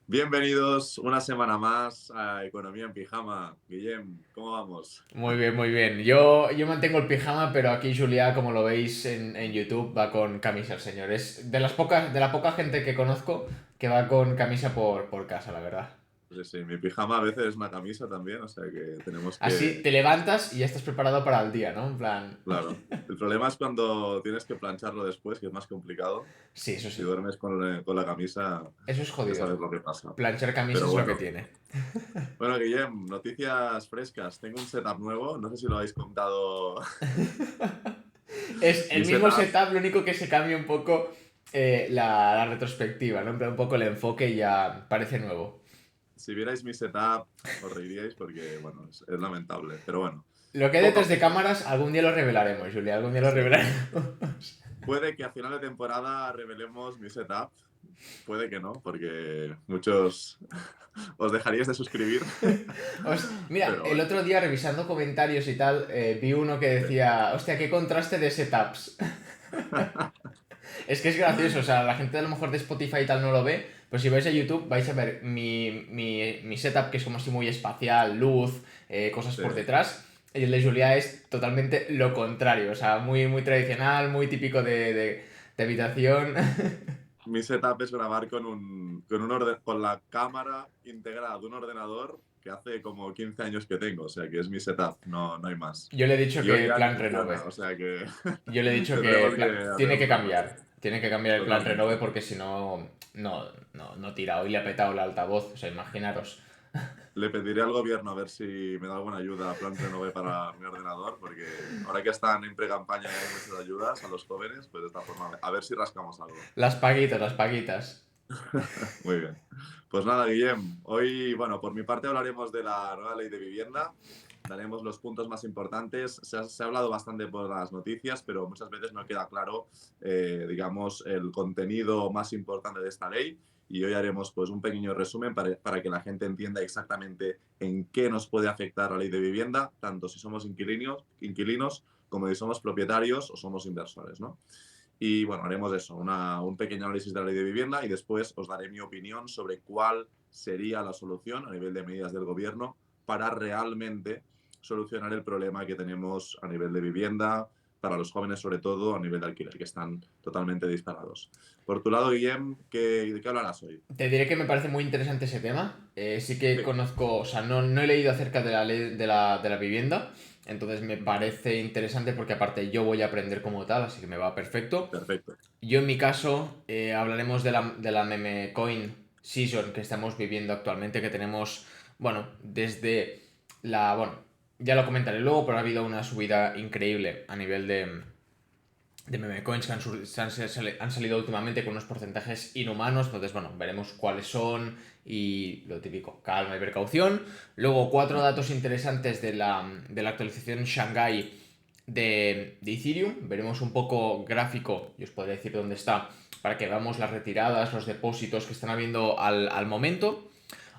Bienvenidos una semana más a Economía en Pijama. Guillem, ¿cómo vamos? Muy bien, muy bien. Yo mantengo el pijama, pero aquí Julia, como lo veis en YouTube, va con camisa el señor. Es de la poca gente que conozco que va con camisa por casa, la verdad. Sí, sí, mi pijama a veces es una camisa también, o sea que tenemos Así que... te levantas y ya estás preparado para el día, ¿no? En plan. Claro. El problema es cuando tienes que plancharlo después, que es más complicado. Sí, eso Si sí. duermes con la camisa, Eso es ya jodido. sabes lo que pasa. Planchar camisa Pero es lo que bueno. tiene. Bueno, Guillem, noticias frescas. Tengo un setup nuevo, no sé si lo habéis contado. Es Mi el mismo setup, setup, lo único que se cambia un poco la retrospectiva, ¿no? En plan, un poco el enfoque y ya parece nuevo. si vierais mi setup, os reiríais porque, bueno, es lamentable. Pero bueno, Lo que hay poco a detrás de poco. cámaras, algún día lo revelaremos, Julia, algún día lo Sí. revelaremos. Puede que a final de temporada revelemos mi setup. Puede que no, porque muchos os dejaríais de suscribir. Mira, Pero el bueno, otro día revisando comentarios y tal, vi uno que sí. decía, hostia, qué contraste de setups. Es que es gracioso, o sea, la gente a lo mejor de Spotify y tal no lo ve, pero si vais a YouTube vais a ver mi setup que es como así muy espacial, luz, cosas Sí. por detrás. Y el de Julia es totalmente lo contrario, o sea, muy, muy tradicional, muy típico de habitación. Mi setup es grabar con la cámara integrada de un ordenador que hace como 15 años que tengo. O sea que es mi setup, no, no hay más. Yo le he dicho Y hoy que ya ni plan renove. funciona, o sea que Yo le he dicho que tendremos que hacer tiene un que cambio. cambiar. Tiene que cambiar el plan renove Totalmente. porque si no, no tira. Hoy le ha petado el altavoz, o sea, imaginaros. Le pediré al gobierno a ver si me da alguna ayuda a Plan Renove para mi ordenador, porque ahora que están en pre-campaña y hay muchas ayudas a los jóvenes, pues de esta forma, a ver si rascamos algo. Las paguitas, las paguitas. Muy bien. Pues nada, Guillem, hoy, bueno, por mi parte hablaremos de la nueva ley de vivienda, daremos los puntos más importantes. Se ha hablado bastante por las noticias, pero muchas veces no queda claro, digamos, el contenido más importante de esta ley. Y hoy haremos pues un pequeño resumen para que la gente entienda exactamente en qué nos puede afectar la ley de vivienda, tanto si somos inquilinos como si somos propietarios o somos inversores, ¿no? Y bueno, haremos eso, un pequeño análisis de la ley de vivienda y después os daré mi opinión sobre cuál sería la solución a nivel de medidas del gobierno para realmente solucionar el problema que tenemos a nivel de vivienda, para los jóvenes sobre todo, a nivel de alquiler, que están totalmente disparados. Por tu lado, Guillem, ¿de qué hablarás hoy? Te diré que me parece muy interesante ese tema. Sí que Sí, conozco, o sea, no he leído acerca de la ley de la vivienda. Entonces me parece interesante porque aparte yo voy a aprender como tal, así que me va perfecto. perfecto. Yo en mi caso hablaremos de la meme coin season que estamos viviendo actualmente, que tenemos, bueno, desde bueno, ya lo comentaré luego, pero ha habido una subida increíble a nivel de meme coins que han salido últimamente con unos porcentajes inhumanos, entonces bueno, veremos cuáles son y lo típico, calma y precaución. Luego cuatro datos interesantes de la actualización Shanghai de Ethereum. Veremos un poco gráfico, y os podré decir dónde está, para que veamos las retiradas, los depósitos que están habiendo al momento.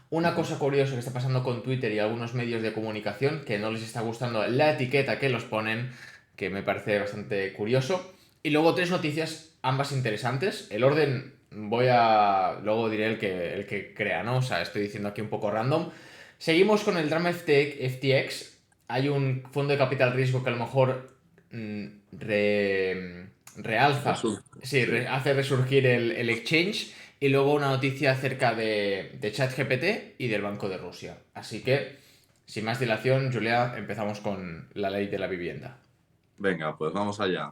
Una cosa curiosa que está pasando con Twitter y algunos medios de comunicación, que no les está gustando la etiqueta que los ponen, que me parece bastante curioso. Y luego tres noticias, ambas interesantes. El orden voy a... Luego diré el que crea, ¿no? O sea, estoy diciendo aquí un poco random. Seguimos con el drama FTX. Hay un fondo de capital riesgo que a lo mejor mm, realza, Resulta, sí, sí. hace resurgir el exchange. Y luego una noticia acerca de ChatGPT y del Banco de Rusia. Así que, sin más dilación, Julia, empezamos con la ley de la vivienda. Venga, pues vamos allá.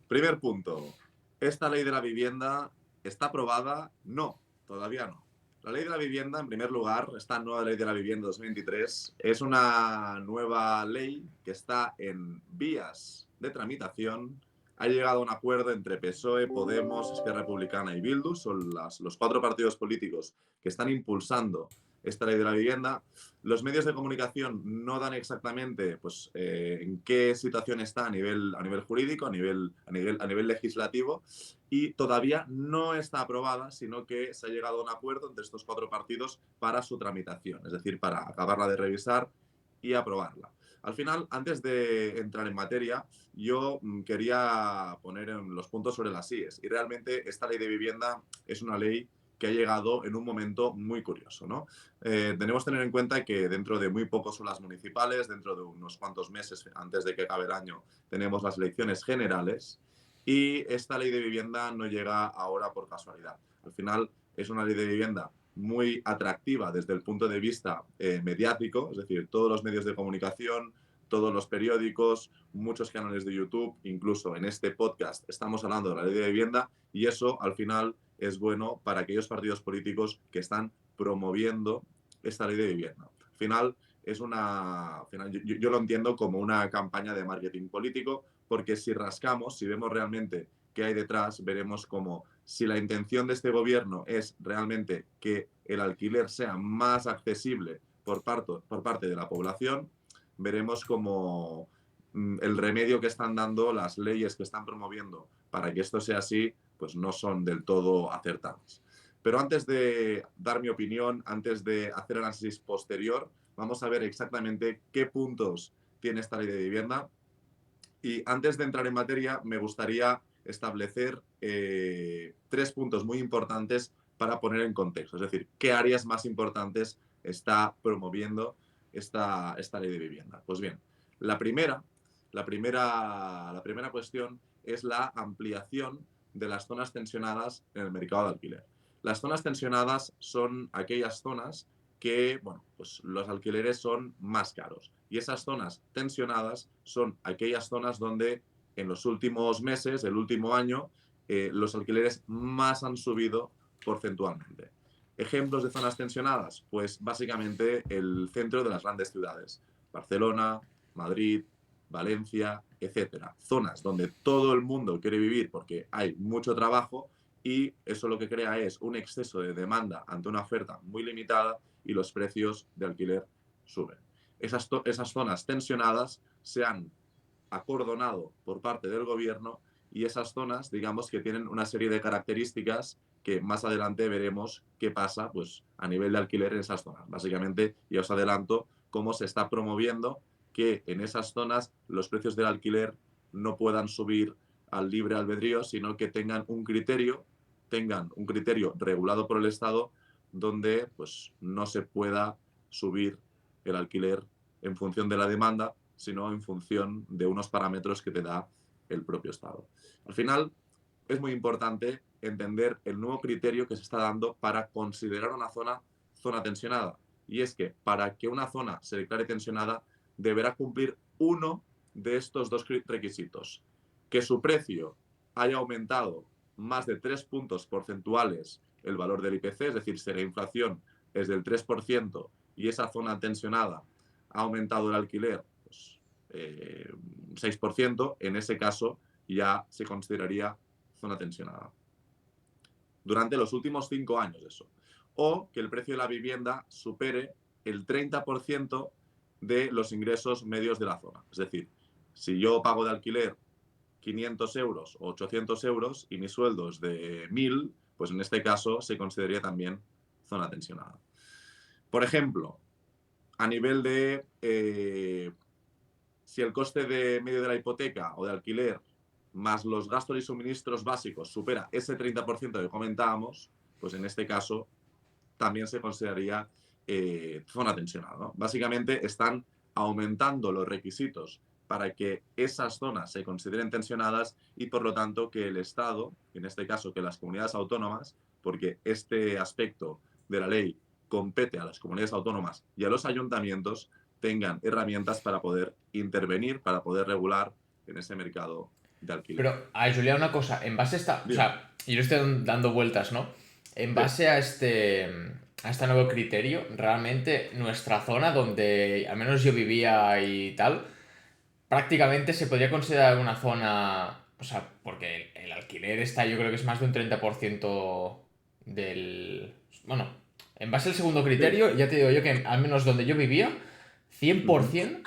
Primer punto. ¿Esta ley de la vivienda está aprobada? No, todavía no. La ley de la vivienda, en primer lugar, esta nueva ley de la vivienda 2023, es una nueva ley que está en vías de tramitación. Ha llegado a un acuerdo entre PSOE, Podemos, Esquerra Republicana y Bildu, son los cuatro partidos políticos que están impulsando esta ley de la vivienda. Los medios de comunicación no dan exactamente pues, en qué situación está a nivel jurídico, a nivel legislativo, y todavía no está aprobada, sino que se ha llegado a un acuerdo entre estos cuatro partidos para su tramitación, es decir, para acabarla de revisar y aprobarla. Al final, antes de entrar en materia, yo quería poner los puntos sobre las IES. Y realmente esta ley de vivienda es una ley que ha llegado en un momento muy curioso, ¿no? Tenemos que tener en cuenta que dentro de muy pocos son las municipales, dentro de unos cuantos meses antes de que acabe el año tenemos las elecciones generales y esta ley de vivienda no llega ahora por casualidad. Al final es una ley de vivienda muy atractiva desde el punto de vista mediático, es decir, todos los medios de comunicación, todos los periódicos, muchos canales de YouTube, incluso en este podcast estamos hablando de la ley de vivienda y eso al final es bueno para aquellos partidos políticos que están promoviendo esta ley de vivienda. Al final es una, yo lo entiendo como una campaña de marketing político porque si rascamos, si vemos realmente qué hay detrás, veremos como si la intención de este gobierno es realmente que el alquiler sea más accesible por parte de la población, veremos como el remedio que están dando, las leyes que están promoviendo para que esto sea así, pues no son del todo acertadas. Pero antes de dar mi opinión, antes de hacer el análisis posterior, vamos a ver exactamente qué puntos tiene esta ley de vivienda. Y antes de entrar en materia, me gustaría establecer 3 puntos muy importantes para poner en contexto. Es decir, qué áreas más importantes está promoviendo esta ley de vivienda. Pues bien, la primera cuestión es la ampliación de las zonas tensionadas en el mercado de alquiler. Las zonas tensionadas son aquellas zonas que, bueno, pues los alquileres son más caros. Y esas zonas tensionadas son aquellas zonas donde en los últimos meses, el último año, los alquileres más han subido porcentualmente. Ejemplos de zonas tensionadas, pues básicamente el centro de las grandes ciudades. Barcelona, Madrid, Valencia, etcétera. Zonas donde todo el mundo quiere vivir porque hay mucho trabajo y eso lo que crea es un exceso de demanda ante una oferta muy limitada y los precios de alquiler suben. Esas zonas tensionadas se han acordonado por parte del gobierno y esas zonas, digamos que tienen una serie de características que más adelante veremos qué pasa pues, a nivel de alquiler en esas zonas. Básicamente, ya os adelanto cómo se está promoviendo que en esas zonas los precios del alquiler no puedan subir al libre albedrío, sino que tengan un criterio regulado por el Estado donde pues, no se pueda subir el alquiler en función de la demanda, sino en función de unos parámetros que te da el propio Estado. Al final, es muy importante entender el nuevo criterio que se está dando para considerar una zona tensionada. Y es que para que una zona se declare tensionada, deberá cumplir uno de estos dos requisitos. Que su precio haya aumentado más de 3 puntos porcentuales el valor del IPC, es decir, si la inflación es del 3% y esa zona tensionada ha aumentado el alquiler pues, 6%, en ese caso ya se consideraría zona tensionada. Durante los últimos 5 años eso. O que el precio de la vivienda supere el 30% de los ingresos medios de la zona. Es decir, si yo pago de alquiler 500 euros o 800 euros y mi sueldo es de 1.000, pues en este caso se consideraría también zona tensionada. Por ejemplo, a nivel de si el coste de medio de la hipoteca o de alquiler más los gastos y suministros básicos supera ese 30% que comentábamos, pues en este caso también se consideraría zona tensionada, ¿no? Básicamente están aumentando los requisitos para que esas zonas se consideren tensionadas y por lo tanto que el Estado, en este caso que las comunidades autónomas, porque este aspecto de la ley compete a las comunidades autónomas y a los ayuntamientos, tengan herramientas para poder intervenir, para poder regular en ese mercado de alquiler. Pero, a Julia, una cosa, en base a esta, o Bien. sea, yo le estoy dando vueltas, ¿no? En Sí. base a este nuevo criterio, realmente nuestra zona donde al menos yo vivía y tal, prácticamente se podría considerar una zona, o sea, porque el alquiler está, yo creo que es más de un 30% del... Bueno, en base al segundo Sí. criterio, ya te digo yo que al menos donde yo vivía, Uh-huh. 100%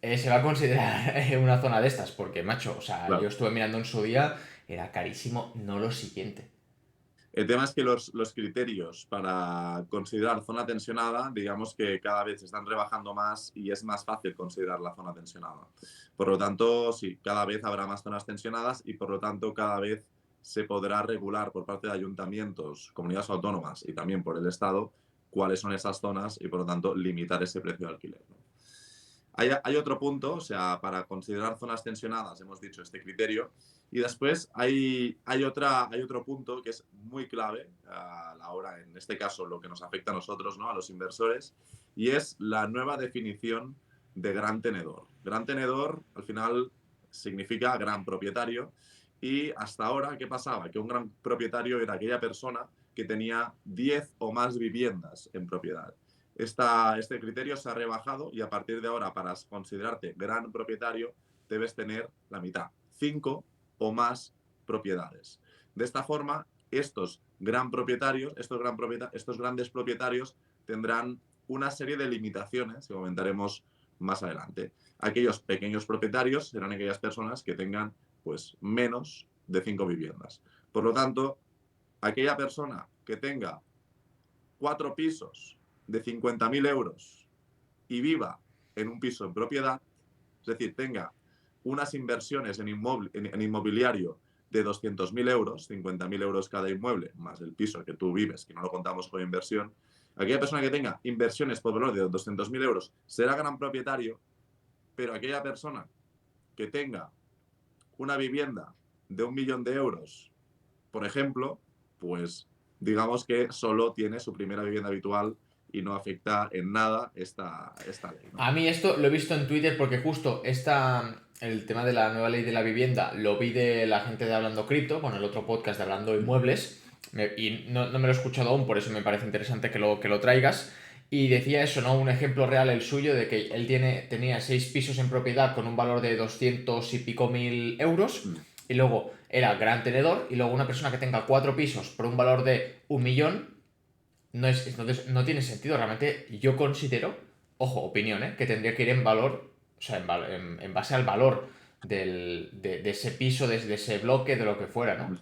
se va a considerar una zona de estas, porque, macho, o sea, yo Claro. estuve mirando en su día, era carísimo, no lo siguiente. El tema es que los criterios para considerar zona tensionada, digamos que cada vez se están rebajando más y es más fácil considerar la zona tensionada. Por lo tanto, sí, cada vez habrá más zonas tensionadas y por lo tanto cada vez se podrá regular por parte de ayuntamientos, comunidades autónomas y también por el Estado cuáles son esas zonas y, por lo tanto, limitar ese precio de alquiler, ¿no? Hay otro punto, o sea, para considerar zonas tensionadas hemos dicho este criterio, y después hay otro punto que es muy clave a la hora, en este caso, lo que nos afecta a nosotros, ¿no? A los inversores, y es la nueva definición de gran tenedor. Gran tenedor, al final, significa gran propietario, y hasta ahora, ¿qué pasaba? Que un gran propietario era aquella persona que tenía 10 o más viviendas en propiedad. Este criterio se ha rebajado y a partir de ahora, para considerarte gran propietario, debes tener la mitad, 5 o más propiedades. De esta forma, estos grandes propietarios tendrán una serie de limitaciones que comentaremos más adelante. Aquellos pequeños propietarios serán aquellas personas que tengan pues menos de 5 viviendas. Por lo tanto, aquella persona que tenga 4 pisos de 50.000 euros y viva en un piso en propiedad, es decir, tenga unas inversiones en inmobiliario de 200.000 euros, 50.000 euros cada inmueble, más el piso que tú vives, que no lo contamos como inversión, aquella persona que tenga inversiones por valor de 200.000 euros será gran propietario, pero aquella persona que tenga una vivienda de 1.000.000 de euros, por ejemplo, pues digamos que solo tiene su primera vivienda habitual y no afecta en nada esta ley, ¿no? A mí esto lo he visto en Twitter porque justo el tema de la nueva ley de la vivienda lo vi de la gente de Hablando Cripto, bueno, el otro podcast de Hablando Inmuebles, y no me lo he escuchado aún, por eso me parece interesante que lo traigas. Y decía eso, ¿no? Un ejemplo real el suyo de que él tenía 6 pisos en propiedad con un valor de 200 y pico mil euros, Mm. y luego era gran tenedor, y luego una persona que tenga 4 pisos por un valor de 1 millón, entonces no tiene sentido. Realmente yo considero, ojo, opinión, que tendría que ir en valor, o sea, en base al valor de ese piso, de ese bloque, de lo que fuera, ¿no?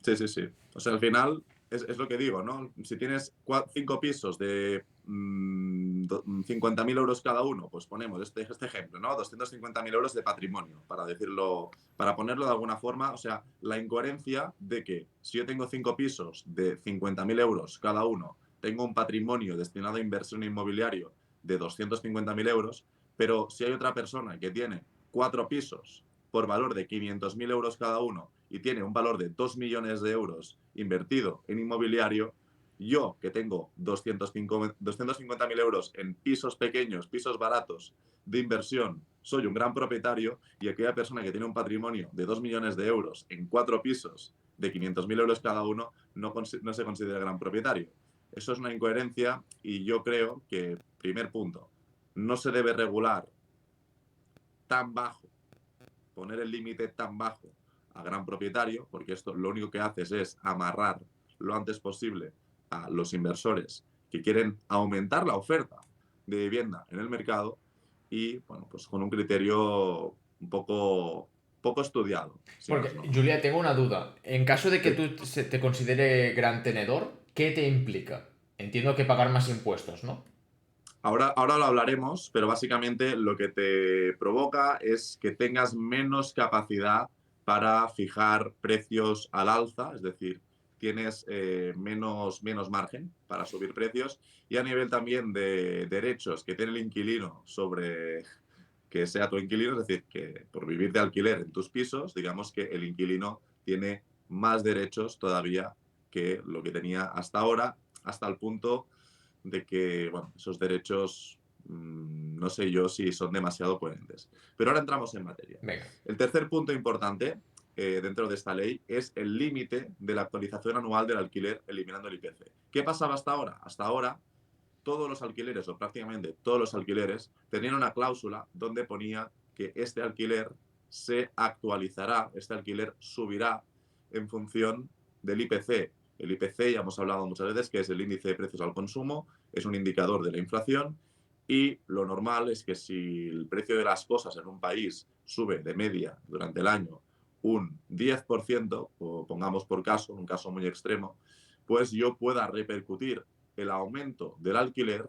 Sí, sí, sí. O sea, al final es lo que digo, ¿no? Si tienes 5 pisos de 50.000 euros cada uno, pues ponemos este ejemplo, ¿no? 250.000 euros de patrimonio, para decirlo, para ponerlo de alguna forma. O sea, la incoherencia de que si yo tengo 5 pisos de 50.000 euros cada uno, tengo un patrimonio destinado a inversión inmobiliario de 250.000 euros, pero si hay otra persona que tiene 4 pisos por valor de 500.000 euros cada uno y tiene un valor de 2 millones de euros invertido en inmobiliario, yo que tengo 250.000 euros en pisos pequeños, pisos baratos de inversión, soy un gran propietario, y aquella persona que tiene un patrimonio de 2 millones de euros en 4 pisos de 500.000 euros cada uno no se considera gran propietario. Eso es una incoherencia y yo creo que, primer punto, no se debe regular tan bajo, poner el límite tan bajo a gran propietario, porque esto lo único que haces es amarrar lo antes posible a los inversores que quieren aumentar la oferta de vivienda en el mercado, y, bueno, pues con un criterio un poco estudiado, si más Porque, no, ¿no? Julia, tengo una duda. En caso de que Sí. tú te considere gran tenedor, ¿qué te implica? Entiendo que pagar más impuestos, ¿no? Ahora lo hablaremos, pero básicamente lo que te provoca es que tengas menos capacidad para fijar precios al alza, es decir, tienes menos margen para subir precios, y a nivel también de derechos que tiene el inquilino sobre que sea tu inquilino, es decir, que por vivir de alquiler en tus pisos, digamos que el inquilino tiene más derechos todavía que lo que tenía hasta ahora, hasta el punto de que, bueno, esos derechos no sé yo si son demasiado coherentes. Pero ahora entramos en materia. Venga. El tercer punto importante dentro de esta ley es el límite de la actualización anual del alquiler eliminando el IPC. ¿Qué pasaba hasta ahora? Hasta ahora todos los alquileres, o prácticamente todos los alquileres, tenían una cláusula donde ponía que este alquiler se actualizará, este alquiler subirá en función del IPC. El IPC, ya hemos hablado muchas veces, que es el índice de precios al consumo, es un indicador de la inflación, y lo normal es que si el precio de las cosas en un país sube de media durante el año un 10%, o pongamos por caso, un caso muy extremo, pues yo pueda repercutir el aumento del alquiler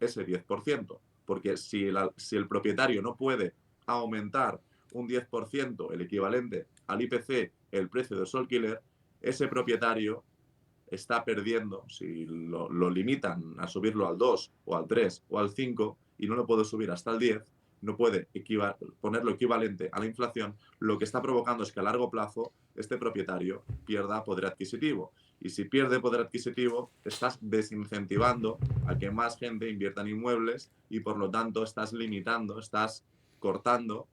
ese 10%, porque si el propietario no puede aumentar un 10%, el equivalente al IPC el precio de su alquiler, ese propietario está perdiendo, si lo limitan a subirlo al 2 o al 3 o al 5 y no lo puede subir hasta el 10, no puede ponerlo equivalente a la inflación, lo que está provocando es que a largo plazo este propietario pierda poder adquisitivo. Y si pierde poder adquisitivo, estás desincentivando a que más gente invierta en inmuebles y por lo tanto estás limitando, estás cortando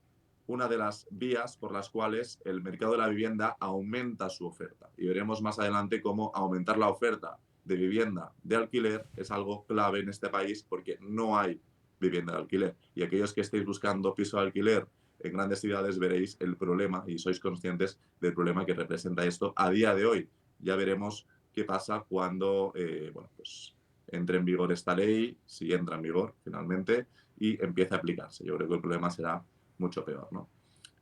una de las vías por las cuales el mercado de la vivienda aumenta su oferta. Y veremos más adelante cómo aumentar la oferta de vivienda de alquiler es algo clave en este país porque no hay vivienda de alquiler. Y aquellos que estéis buscando piso de alquiler en grandes ciudades veréis el problema y sois conscientes del problema que representa esto a día de hoy. Ya veremos qué pasa cuando pues entre en vigor esta ley, si entra en vigor finalmente, y empiece a aplicarse. Yo creo que el problema será mucho peor, ¿no?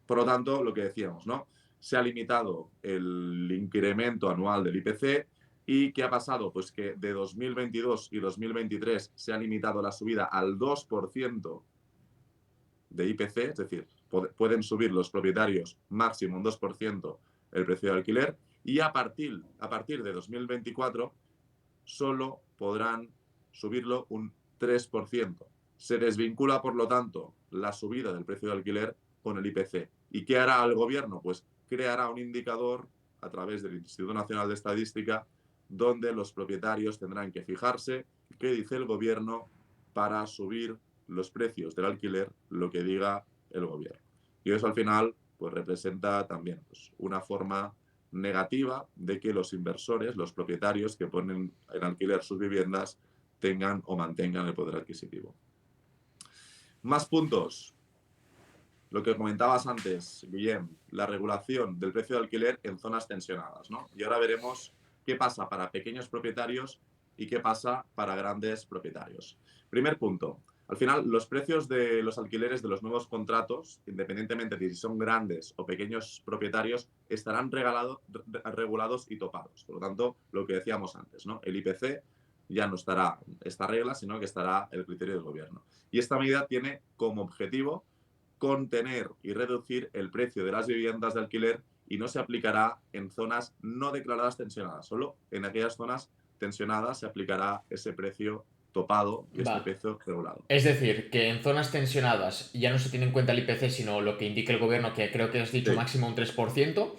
Por lo tanto, lo que decíamos, ¿no? Se ha limitado el incremento anual del IPC. ¿Y qué ha pasado? Pues que de 2022 y 2023 se ha limitado la subida al 2% de IPC, es decir, pueden subir los propietarios máximo un 2% el precio de alquiler, y a partir de 2024 solo podrán subirlo un 3%. Se desvincula, por lo tanto, la subida del precio de alquiler con el IPC. ¿Y qué hará el gobierno? Pues creará un indicador a través del Instituto Nacional de Estadística donde los propietarios tendrán que fijarse qué dice el gobierno para subir los precios del alquiler, lo que diga el gobierno. Y eso al final pues representa también pues, una forma negativa de que los inversores, los propietarios que ponen en alquiler sus viviendas tengan o mantengan el poder adquisitivo. Más puntos. Lo que comentabas antes, Guillem, la regulación del precio de alquiler en zonas tensionadas, ¿no? Y ahora veremos qué pasa para pequeños propietarios y qué pasa para grandes propietarios. Primer punto. Al final, los precios de los alquileres de los nuevos contratos, independientemente de si son grandes o pequeños propietarios, estarán regulados y topados. Por lo tanto, lo que decíamos antes, ¿no? El IPC ya no estará esta regla, sino que estará el criterio del gobierno. Y esta medida tiene como objetivo contener y reducir el precio de las viviendas de alquiler y no se aplicará en zonas no declaradas tensionadas. Solo en aquellas zonas tensionadas se aplicará ese precio topado y este Va. precio regulado. Es decir, que en zonas tensionadas ya no se tiene en cuenta el IPC, sino lo que indique el gobierno, que creo que has dicho Sí. máximo un 3%,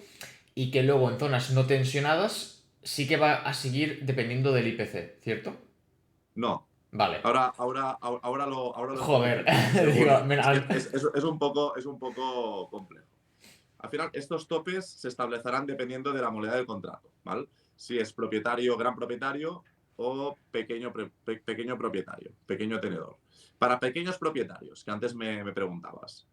y que luego en zonas no tensionadas sí que va a seguir dependiendo del IPC, ¿cierto? No. Vale. Ahora lo Joder, explicaré. digo, Seguro. Es que es un poco complejo. Al final, estos topes se establecerán dependiendo de la modalidad del contrato, ¿vale? Si es propietario, gran propietario o pequeño propietario, pequeño tenedor. Para pequeños propietarios, que antes me preguntabas,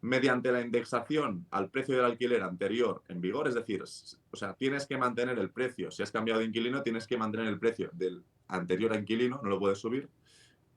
mediante la indexación al precio del alquiler anterior en vigor, es decir, o sea, tienes que mantener el precio, si has cambiado de inquilino, tienes que mantener el precio del anterior inquilino, no lo puedes subir.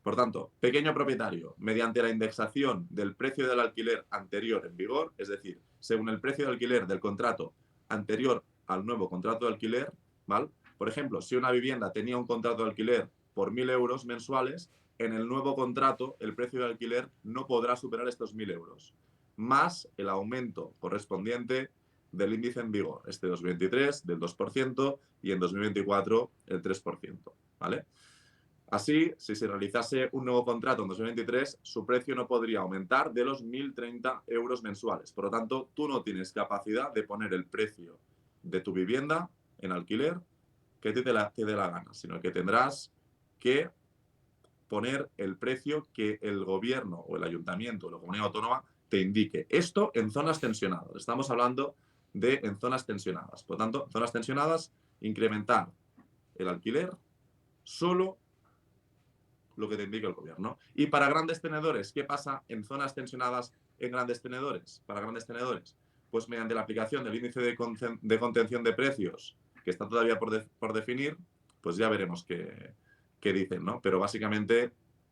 Por tanto, pequeño propietario, mediante la indexación del precio del alquiler anterior en vigor, es decir, según el precio de alquiler del contrato anterior al nuevo contrato de alquiler, ¿vale? Por ejemplo, si una vivienda tenía un contrato de alquiler por 1.000 euros mensuales, en el nuevo contrato el precio de alquiler no podrá superar estos 1.000 euros, más el aumento correspondiente del índice en vigor, este 2023 del 2% y en 2024 el 3%, ¿vale? Así, si se realizase un nuevo contrato en 2023, su precio no podría aumentar de los 1.030 euros mensuales. Por lo tanto, tú no tienes capacidad de poner el precio de tu vivienda en alquiler que te dé la gana, sino que tendrás que poner el precio que el gobierno o el ayuntamiento o la comunidad autónoma te indique. Esto en zonas tensionadas. Estamos hablando de en zonas tensionadas. Por lo tanto, en zonas tensionadas, incrementar el alquiler solo lo que te indica el gobierno. Y para grandes tenedores, ¿qué pasa en zonas tensionadas en grandes tenedores? Para grandes tenedores, pues mediante la aplicación del índice de contención de precios, que está todavía por definir, pues ya veremos qué dicen, ¿no? Pero básicamente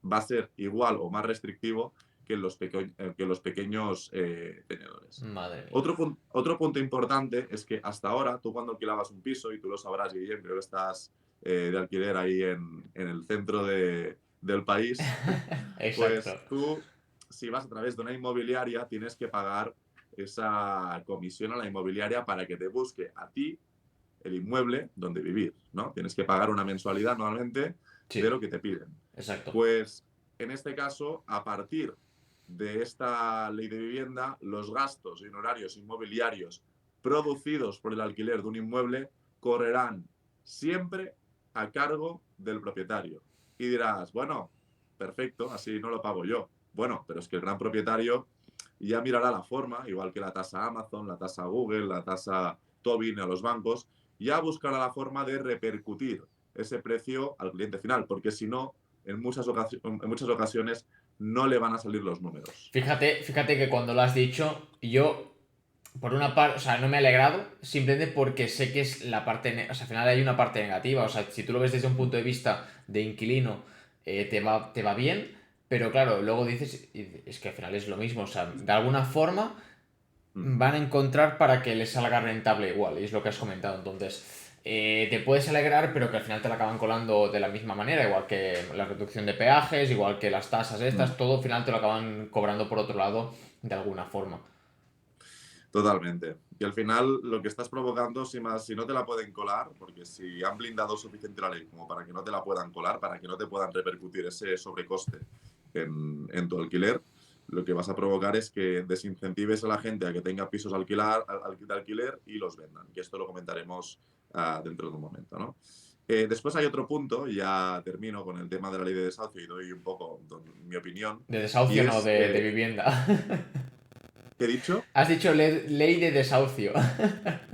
va a ser igual o más restrictivo que los pequeños tenedores. Madre mía. Otro punto importante es que hasta ahora, tú cuando alquilabas un piso, y tú lo sabrás, Guillem, creo que estás de alquiler ahí en el centro del país, Exacto. pues tú, si vas a través de una inmobiliaria, tienes que pagar esa comisión a la inmobiliaria para que te busque a ti el inmueble donde vivir, ¿no? Tienes que pagar una mensualidad normalmente de Sí, lo que te piden. exacto. Pues en este caso, a partir de esta ley de vivienda, los gastos y honorarios inmobiliarios producidos por el alquiler de un inmueble correrán siempre a cargo del propietario. Y dirás, bueno, perfecto, así no lo pago yo. Bueno, pero es que el gran propietario ya mirará la forma, igual que la tasa Amazon, la tasa Google, la tasa Tobin a los bancos, ya buscará la forma de repercutir ese precio al cliente final, porque si no, en muchas ocasiones no le van a salir los números. Fíjate que cuando lo has dicho, yo, por una parte, o sea, no me he alegrado, simplemente porque sé que es la parte, o sea, al final hay una parte negativa, o sea, si tú lo ves desde un punto de vista de inquilino, te va bien, pero claro, luego dices, es que al final es lo mismo, o sea, de alguna forma van a encontrar para que les salga rentable igual, y es lo que has comentado. Entonces, te puedes alegrar, pero que al final te la acaban colando de la misma manera, igual que la reducción de peajes, igual que las tasas estas, todo al final te lo acaban cobrando por otro lado de alguna forma. Totalmente. Y al final lo que estás provocando, si no te la pueden colar, porque si han blindado suficiente la ley como para que no te la puedan colar, para que no te puedan repercutir ese sobrecoste en tu alquiler, lo que vas a provocar es que desincentives a la gente a que tenga pisos de alquiler y los vendan. Que esto lo comentaremos dentro de un momento, ¿no? Después hay otro punto, y ya termino con el tema de la ley de desahucio y doy un poco mi opinión, De y desahucio, no, es, de vivienda. ¿qué he dicho? Has dicho ley de desahucio.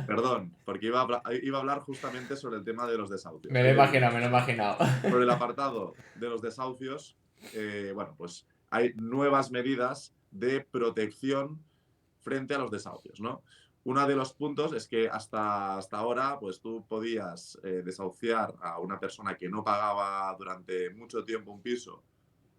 Perdón, porque iba a hablar justamente sobre el tema de los desahucios, Me lo he ley de imaginado, vivienda. me lo he imaginado. Por el apartado de los desahucios, bueno, pues hay nuevas medidas de protección frente a los desahucios, ¿no? Uno de los puntos es que hasta ahora, pues tú podías desahuciar a una persona que no pagaba durante mucho tiempo un piso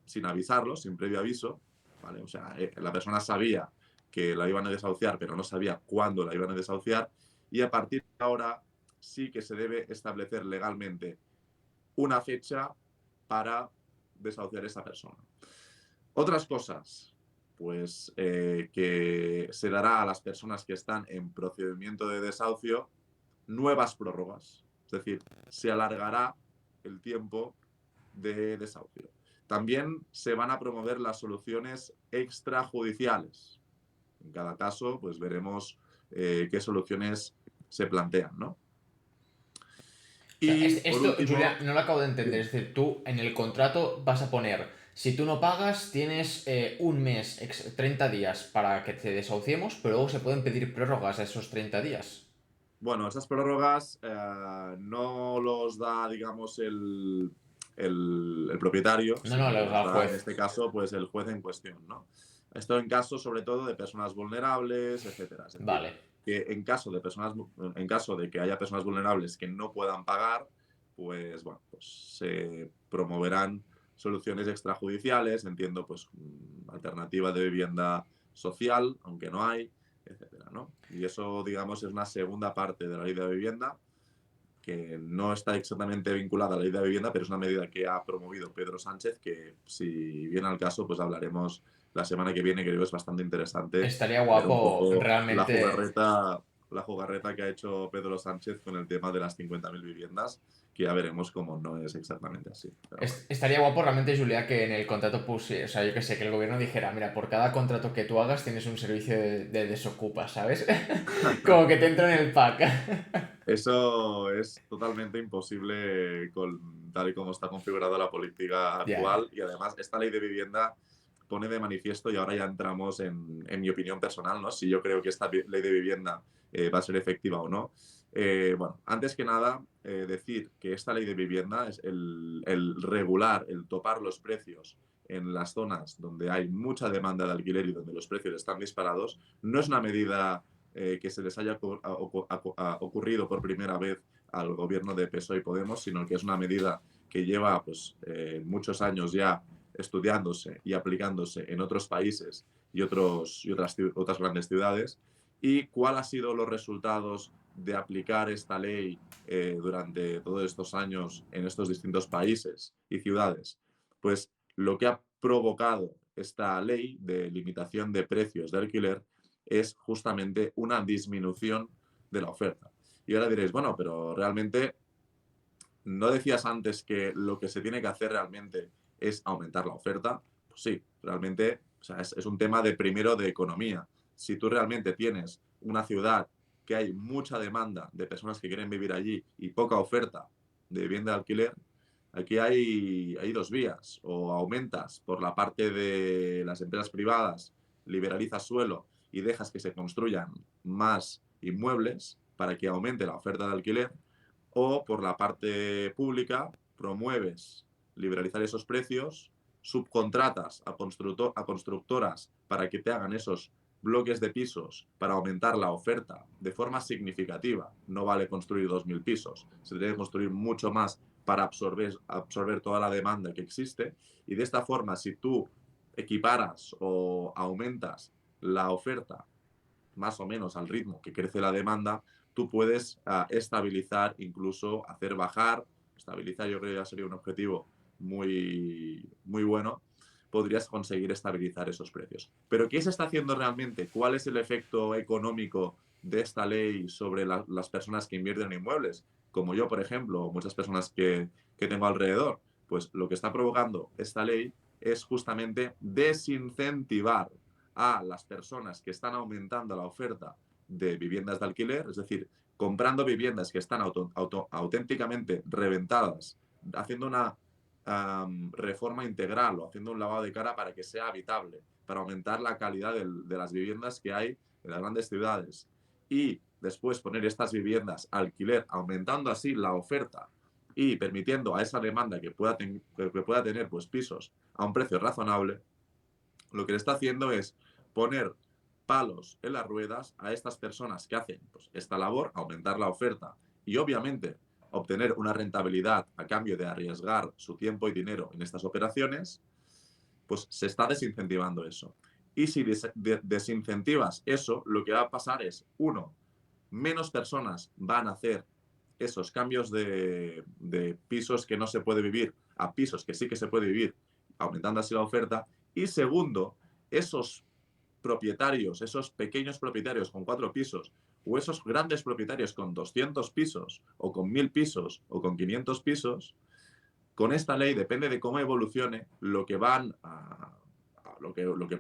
sin avisarlo, sin previo aviso, ¿vale? O sea, la persona sabía que la iban a desahuciar, pero no sabía cuándo la iban a desahuciar, y a partir de ahora sí que se debe establecer legalmente una fecha para desahuciar a esa persona. Otras cosas, pues que se dará a las personas que están en procedimiento de desahucio nuevas prórrogas, es decir, se alargará el tiempo de desahucio. También se van a promover las soluciones extrajudiciales. En cada caso, pues veremos qué soluciones se plantean, ¿no? O sea, Y por esto, Julia, último, no lo acabo de entender. bien, Es decir, tú en el contrato vas a poner, si tú no pagas, tienes un mes, 30 días para que te desahuciemos, pero luego se pueden pedir prórrogas a esos 30 días. bueno, esas prórrogas no los da, digamos, el propietario, No, no, sino que los da los el da, en juez. este caso, pues el juez en cuestión, ¿no? Esto en caso, sobre todo, de personas vulnerables, etcétera. Es decir, Vale. que en caso de que haya personas vulnerables que no puedan pagar, pues, bueno, pues se promoverán soluciones extrajudiciales, entiendo, pues, alternativa de vivienda social, aunque no hay, etcétera, ¿no? Y eso, digamos, es una segunda parte de la ley de vivienda que no está exactamente vinculada a la ley de vivienda, pero es una medida que ha promovido Pedro Sánchez, que si viene al caso, pues hablaremos la semana que viene, que creo que es bastante interesante Estaría ver un guapo poco realmente. la jugarreta que ha hecho Pedro Sánchez con el tema de las 50.000 viviendas, que ya veremos cómo no es exactamente así. Pero bueno. Estaría guapo realmente, Julia, que en el contrato pusiera, o sea, yo que sé, que el gobierno dijera, mira, por cada contrato que tú hagas tienes un servicio de desocupa, ¿sabes? Como que te entra en el pack. Eso es totalmente imposible tal y como está configurada la política Ya, ya. actual, y además esta ley de vivienda pone de manifiesto, y ahora ya entramos en mi opinión personal, ¿no? Si yo creo que esta ley de vivienda va a ser efectiva o no. Bueno, antes que nada, decir que esta ley de vivienda es el regular, el topar los precios en las zonas donde hay mucha demanda de alquiler y donde los precios están disparados, no es una medida que se les haya ocurrido por primera vez al gobierno de PSOE y Podemos, sino que es una medida que lleva pues, muchos años ya estudiándose y aplicándose en otros países y otras grandes ciudades. ¿Y cuáles han sido los resultados de aplicar esta ley durante todos estos años en estos distintos países y ciudades? Pues lo que ha provocado esta ley de limitación de precios de alquiler es justamente una disminución de la oferta. Y ahora diréis, bueno, pero realmente, ¿no decías antes que lo que se tiene que hacer realmente es aumentar la oferta? Pues sí, realmente, o sea, es un tema de primero de economía. Si tú realmente tienes una ciudad que hay mucha demanda de personas que quieren vivir allí y poca oferta de vivienda de alquiler, aquí hay dos vías. O aumentas por la parte de las empresas privadas, liberalizas suelo y dejas que se construyan más inmuebles para que aumente la oferta de alquiler, o por la parte pública promueves liberalizar esos precios, subcontratas a constructoras para que te hagan esos bloques de pisos para aumentar la oferta de forma significativa. No vale construir 2.000 pisos, se debe construir mucho más para absorber toda la demanda que existe, y de esta forma, si tú equiparas o aumentas la oferta más o menos al ritmo que crece la demanda, tú puedes estabilizar, incluso hacer bajar, estabilizar yo creo que ya sería un objetivo muy, muy bueno, podrías conseguir estabilizar esos precios. Pero ¿qué se está haciendo realmente? ¿Cuál es el efecto económico de esta ley sobre las personas que invierten en inmuebles? Como yo, por ejemplo, o muchas personas que tengo alrededor. Pues lo que está provocando esta ley es justamente desincentivar a las personas que están aumentando la oferta de viviendas de alquiler, es decir, comprando viviendas que están auténticamente reventadas, haciendo una reforma integral o haciendo un lavado de cara para que sea habitable, para aumentar la calidad de las viviendas que hay en las grandes ciudades, y después poner estas viviendas a alquiler, aumentando así la oferta y permitiendo a esa demanda que pueda tener pues, pisos a un precio razonable. Lo que le está haciendo es poner palos en las ruedas a estas personas que hacen pues, esta labor, aumentar la oferta y obviamente obtener una rentabilidad a cambio de arriesgar su tiempo y dinero en estas operaciones. Pues se está desincentivando eso. Y si desincentivas eso, lo que va a pasar es, uno, menos personas van a hacer esos cambios de pisos que no se puede vivir a pisos que sí que se puede vivir, aumentando así la oferta. Y segundo, esos propietarios, esos pequeños propietarios con 4 pisos, o esos grandes propietarios con 200 pisos, o con 1.000 pisos, o con 500 pisos, con esta ley, depende de cómo evolucione, lo que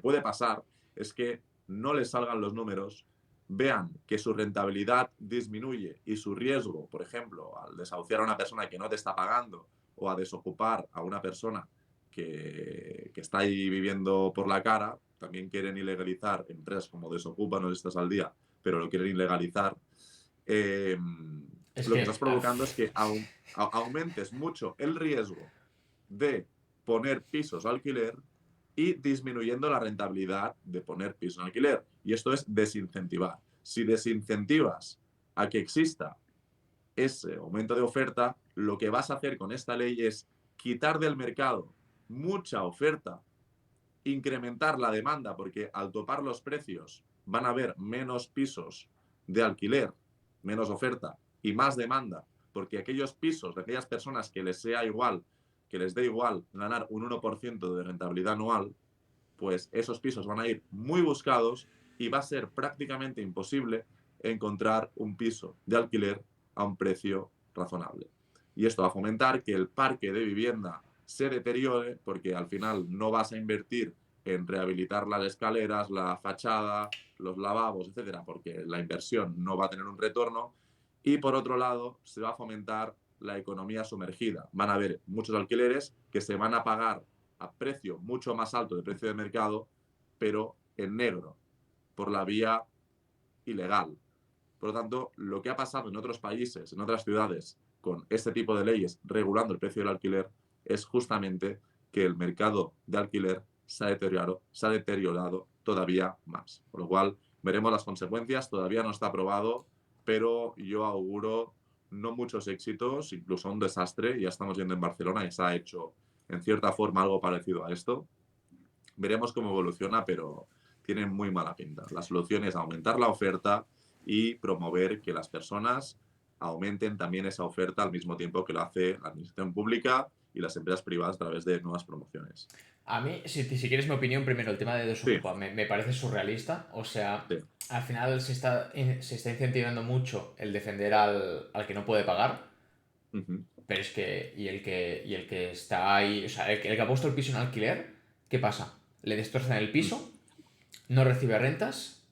puede pasar es que no les salgan los números, vean que su rentabilidad disminuye y su riesgo, por ejemplo, al desahuciar a una persona que no te está pagando o a desocupar a una persona que está ahí viviendo por la cara, también quieren ilegalizar empresas como Desocupa, no estás al día, pero lo quieren ilegalizar. eh, Es lo que estás que, provocando es que aumentes mucho el riesgo de poner pisos a alquiler y disminuyendo la rentabilidad de poner pisos en alquiler. Y esto es desincentivar. Si desincentivas a que exista ese aumento de oferta, lo que vas a hacer con esta ley es quitar del mercado mucha oferta, incrementar la demanda, porque al topar los precios van a haber menos pisos de alquiler, menos oferta y más demanda, porque aquellos pisos de aquellas personas que les sea igual, que les dé igual ganar un 1% de rentabilidad anual, pues esos pisos van a ir muy buscados y va a ser prácticamente imposible encontrar un piso de alquiler a un precio razonable. Y esto va a fomentar que el parque de vivienda se deteriore, porque al final no vas a invertir en rehabilitar las escaleras, la fachada, los lavabos, etcétera, porque la inversión no va a tener un retorno. Y por otro lado, se va a fomentar la economía sumergida. Van a haber muchos alquileres que se van a pagar a precio mucho más alto de precio de mercado, pero en negro, por la vía ilegal. Por lo tanto, lo que ha pasado en otros países, en otras ciudades, con este tipo de leyes regulando el precio del alquiler, es justamente que el mercado de alquiler se ha deteriorado todavía más. Por lo cual, veremos las consecuencias. Todavía no está aprobado, pero yo auguro no muchos éxitos, incluso un desastre. Ya estamos viendo en Barcelona y se ha hecho, en cierta forma, algo parecido a esto. Veremos cómo evoluciona, pero tiene muy mala pinta. La solución es aumentar la oferta y promover que las personas aumenten también esa oferta al mismo tiempo que lo hace la administración pública y las empresas privadas a través de nuevas promociones. A mí, si quieres mi opinión, primero el tema de Sí, Desokupa me parece surrealista. O sea, sí. al final se está incentivando mucho el defender al que no puede pagar. Ujú. Pero es que, y el que está ahí, o sea, el que ha puesto el piso en alquiler, ¿qué pasa? Le destrozan el Mm. piso, no recibe rentas,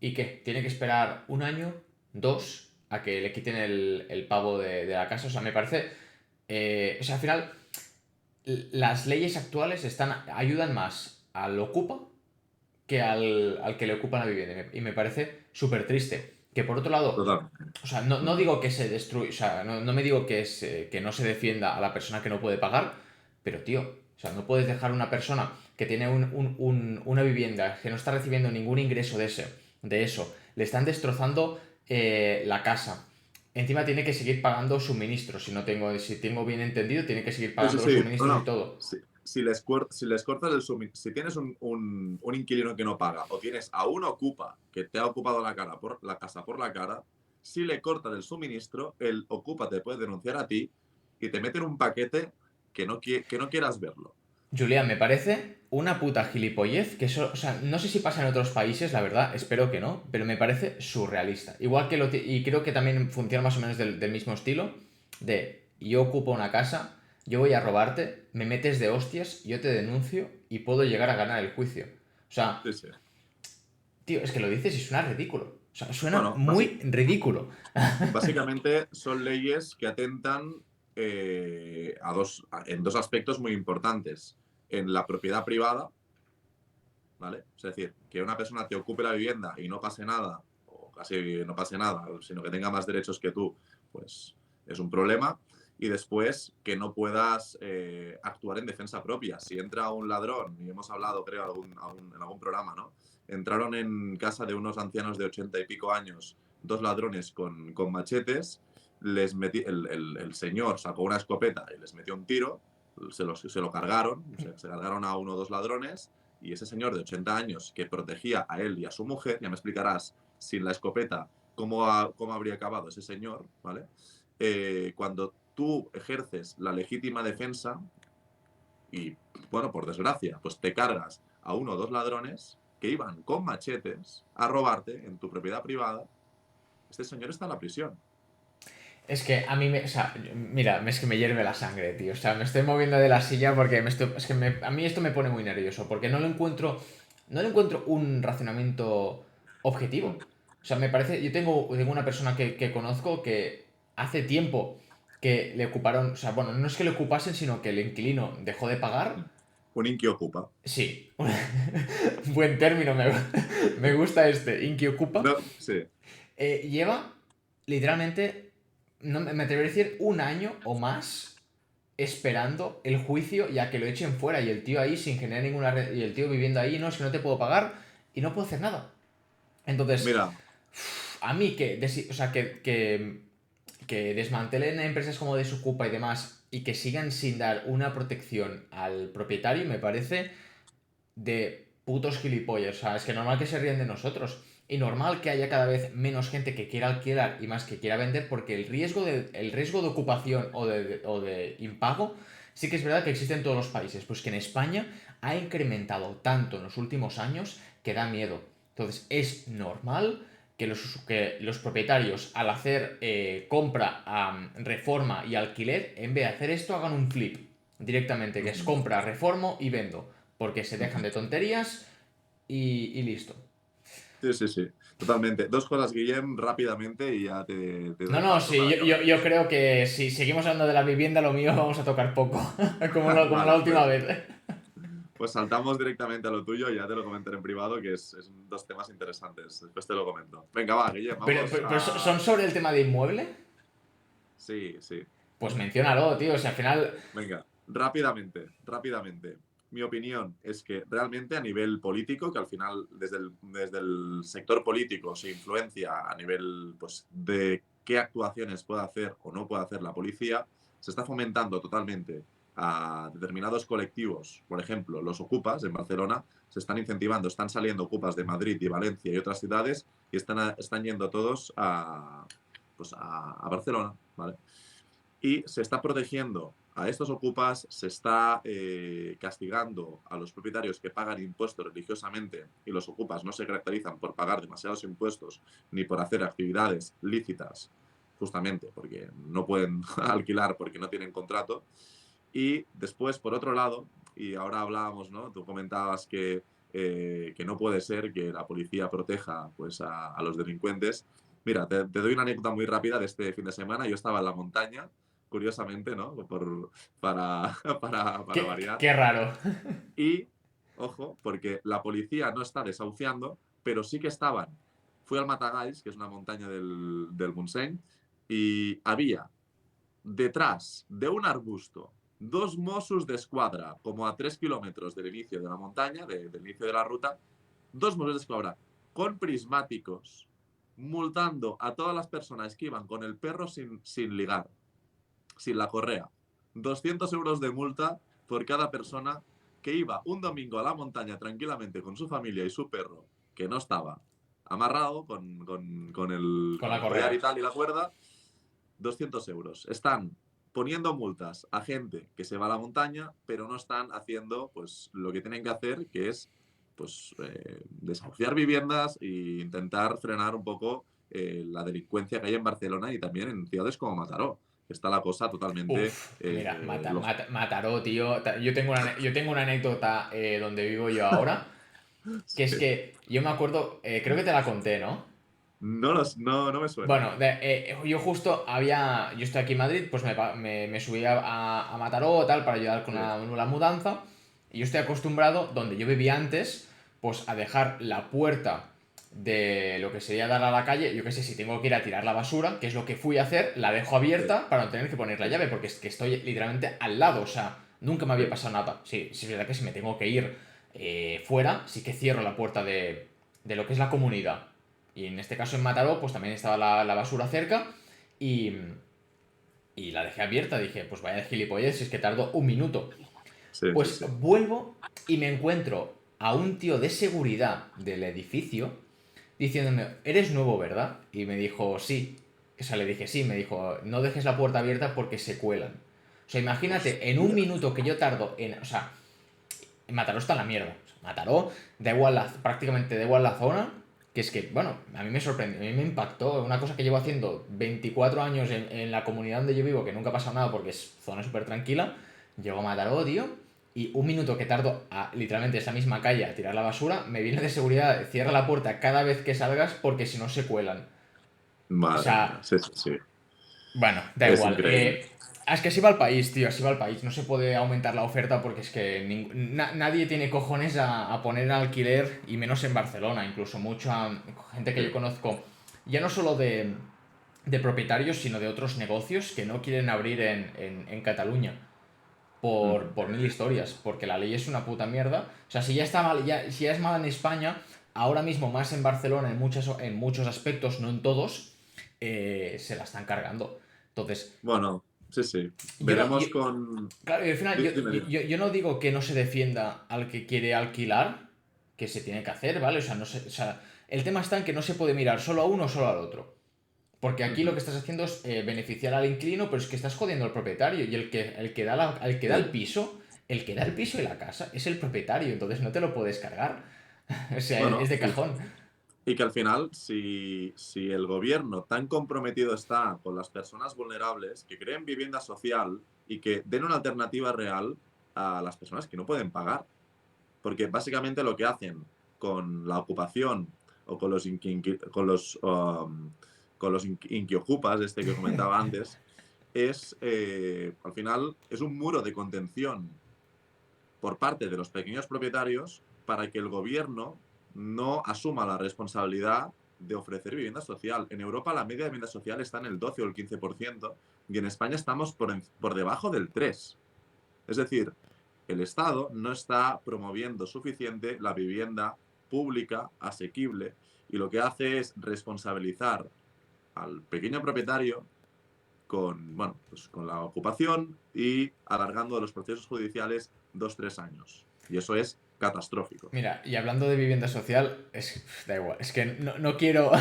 ¿y qué? Tiene que esperar un año, dos, a que le quiten el pavo de la casa. O sea, me parece. O sea, al final, las leyes actuales ayudan más al ocupa que al que le ocupa la vivienda. Y me parece súper triste. Que por otro lado, Totalmente. o sea, no Mm. digo que se destruya, o sea, no me digo que no se defienda a la persona que no puede pagar, pero tío, o sea, no puedes dejar a una persona que tiene una vivienda, que no está recibiendo ningún ingreso de eso, le están destrozando la casa. Encima tiene que seguir pagando suministros, si tengo bien entendido, tiene que seguir Sí, sí, pagando los sí. No, suministros y no. todo. Si les cortas si tienes un inquilino que no paga o tienes a un ocupa que te ha ocupado la casa por la cara, si le cortas el suministro, el ocupa te puede denunciar a ti y te mete en un paquete que no quieras verlo. Julián, me parece una puta gilipollez que eso, o sea, no sé si pasa en otros países, la verdad, espero que no, pero me parece surrealista. Igual que y creo que también funciona más o menos del mismo estilo, de yo ocupo una casa, yo voy a robarte, me metes de hostias, yo te denuncio y puedo llegar a ganar el juicio. O sea, Sí, sí. tío, es que lo dices y suena ridículo. O sea, suena Bueno, muy ridículo. básicamente son leyes que atentan en dos aspectos muy importantes. En la propiedad privada, ¿vale? Es decir, que una persona te ocupe la vivienda y no pase nada, o casi no pase nada, sino que tenga más derechos que tú, pues es un problema. Y después, que no puedas actuar en defensa propia. Si entra un ladrón, y hemos hablado, creo, en algún programa, ¿no? Entraron en casa de unos ancianos de 80 y pico años, dos ladrones con machetes, el señor sacó una escopeta y les metió un tiro, se lo cargaron, se cargaron a uno o dos ladrones, y ese señor de 80 años que protegía a él y a su mujer, ya me explicarás sin la escopeta cómo habría acabado ese señor, ¿vale? Cuando tú ejerces la legítima defensa y, bueno, por desgracia, pues te cargas a uno o dos ladrones que iban con machetes a robarte en tu propiedad privada, este señor está en la prisión. Es que a mí o sea, mira, es que me hierve la sangre, tío. O sea, me estoy moviendo de la silla porque es que a mí esto me pone muy nervioso, porque no le encuentro un razonamiento objetivo. O sea, me parece, yo tengo una persona que conozco que hace tiempo que le ocuparon, o sea, bueno, no es que le ocupasen, sino que el inquilino dejó de pagar. Un inqui ocupa. Sí, buen término, me gusta este, Inki ocupa. No, sí. Lleva literalmente, no me atrevería a decir, un año o más esperando el juicio ya que lo echen fuera y el tío ahí sin generar y el tío viviendo ahí, no, es que no te puedo pagar y no puedo hacer nada. Entonces, Mira, a mí o sea, que desmantelen empresas como Desokupa y demás y que sigan sin dar una protección al propietario me parece de putos gilipollas. O sea, es que normal que se ríen de nosotros. Y normal que haya cada vez menos gente que quiera alquilar y más que quiera vender porque el riesgo de ocupación o de impago sí que es verdad que existe en todos los países. Pues que en España ha incrementado tanto en los últimos años que da miedo. Entonces es normal que los propietarios al hacer compra, reforma y alquiler, en vez de hacer esto, hagan un flip directamente, que es ujú, compra, reformo y vendo. Porque se dejan ujú. de tonterías y listo. Sí, sí, sí, totalmente. Dos cosas, Guillem, rápidamente y ya te No, doy no, paso sí, para yo, que yo, hables. yo creo que si seguimos hablando de la vivienda, lo mío vamos a tocar poco. como la Vale, última pues, vez. pues saltamos directamente a lo tuyo y ya te lo comentaré en privado, que es dos temas interesantes. Después te lo comento. Venga, va, Guillem, Pero, vamos pero, pero a... ¿son sobre el tema de inmueble? Sí, sí. Pues menciónalo, tío. O sea, al final. Venga, rápidamente, rápidamente. Mi opinión es que realmente a nivel político, que al final desde el sector político se influencia a nivel pues, de qué actuaciones puede hacer o no puede hacer la policía, se está fomentando totalmente a determinados colectivos. Por ejemplo, los ocupas en Barcelona se están incentivando, están saliendo ocupas de Madrid y Valencia y otras ciudades y están yendo todos pues a Barcelona, ¿vale? Y se está protegiendo a estos ocupas se está castigando a los propietarios que pagan impuestos religiosamente, y los ocupas no se caracterizan por pagar demasiados impuestos ni por hacer actividades lícitas, justamente porque no pueden alquilar porque no tienen contrato. Y después, por otro lado, y ahora hablábamos, ¿no? Tú comentabas que no puede ser que la policía proteja, pues, a los delincuentes. Mira, te doy una anécdota muy rápida de este fin de semana. Yo estaba en la montaña, curiosamente, ¿no? Para variar. Qué raro. Y, ojo, porque la policía no está desahuciando, pero sí que estaban. Fui al Matagalls, que es una montaña del Montseny, y había detrás de un arbusto dos Mossos d'Esquadra, como a 3 kilómetros del inicio de la montaña, del inicio de la ruta, dos Mossos d'Esquadra con prismáticos, multando a todas las personas que iban con el perro sin ligar, sin la correa. 200 euros de multa por cada persona que iba un domingo a la montaña tranquilamente con su familia y su perro, que no estaba amarrado Con con la el collar correa. y tal y la cuerda. 200 euros. Están poniendo multas a gente que se va a la montaña, pero no están haciendo pues lo que tienen que hacer, que es pues desahuciar viviendas e intentar frenar un poco la delincuencia que hay en Barcelona y también en ciudades como Mataró, que está la cosa totalmente Uf, mira, loca. Mataró, tío. Yo tengo una anécdota donde vivo yo ahora, que es Sí. que yo me acuerdo, creo que te la conté, ¿no? No me suena. Bueno, yo justo yo estoy aquí en Madrid, pues me subí a Mataró tal para ayudar con Sí, la mudanza. Y yo estoy acostumbrado, donde yo vivía antes, pues a dejar la puerta de lo que sería dar a la calle. Yo qué sé, si tengo que ir a tirar la basura, que es lo que fui a hacer, la dejo sí, abierta para no tener que poner la sí, llave, porque es que estoy literalmente al lado, o sea, nunca me había sí. pasado nada. Sí, sí es verdad que si me tengo que ir fuera, sí que cierro la puerta de lo que es la comunidad. Y en este caso en Mataró, pues también estaba la basura cerca y, y la dejé abierta. Dije, pues vaya de gilipollas, si es que tardó un minuto. Sí, sí, Pues sí. vuelvo y me encuentro a un tío de seguridad del edificio diciéndome, eres nuevo, ¿verdad? Y me dijo, sí. O sea, le dije, sí. Me dijo, no dejes la puerta abierta porque se cuelan. O sea, imagínate, en un Hostia. minuto que yo tardo en... O sea, Mataró está en la mierda. O sea, Mataró, da igual prácticamente da igual la zona, que es que, bueno, a mí me sorprendió, a mí me impactó. Una cosa que llevo haciendo 24 años en la comunidad donde yo vivo, que nunca ha pasado nada porque es zona súper tranquila. Llego a Mataró, tío, y un minuto que tardo a literalmente esa misma calle a tirar la basura, me viene de seguridad, cierra la puerta cada vez que salgas porque si no se cuelan. O Madre mía. sea, Sí, sí, sí. bueno, da Es igual. increíble. Es que así va el país, tío, así va el país. No se puede aumentar la oferta porque es que nadie tiene cojones a poner en alquiler, y menos en Barcelona. Incluso mucha gente que yo Sí. conozco, ya no solo de propietarios, sino de otros negocios que no quieren abrir en Cataluña. Por, Ujú. por mil historias, porque la ley es una puta mierda. O sea, si ya está mal, si ya es mal en España, ahora mismo más en Barcelona en muchos aspectos, no en todos, se la están cargando. Entonces, Bueno, sí, sí. yo no. Veremos con... Claro, y al final, Dime, dime. yo no digo que no se defienda al que quiere alquilar, que se tiene que hacer, ¿vale? O sea, no o sea, el tema está en que no se puede mirar solo a uno o solo al otro. Porque aquí lo Ujú. que estás haciendo es beneficiar al inquilino, pero es que estás jodiendo al propietario. Y el que da el que da el Sí. piso, el que da el piso y la casa es el propietario, entonces no te lo puedes cargar. O sea, es Bueno, de cajón. y que al final, si el gobierno tan comprometido está con las personas vulnerables, que creen vivienda social y que den una alternativa real a las personas que no pueden pagar. Porque básicamente lo que hacen con la ocupación o con los inquiocupas, este que comentaba antes, es al final es un muro de contención por parte de los pequeños propietarios para que el gobierno no asuma la responsabilidad de ofrecer vivienda social. En Europa la media de vivienda social está en el 12 o el 15% y en España estamos por debajo del 3%. Es decir, el Estado no está promoviendo suficiente la vivienda pública, asequible, y lo que hace es responsabilizar al pequeño propietario con, bueno, pues con la ocupación y alargando los procesos judiciales 2 o 3 años. Y eso es catastrófico. Mira, y hablando de vivienda social, da igual, es que no quiero,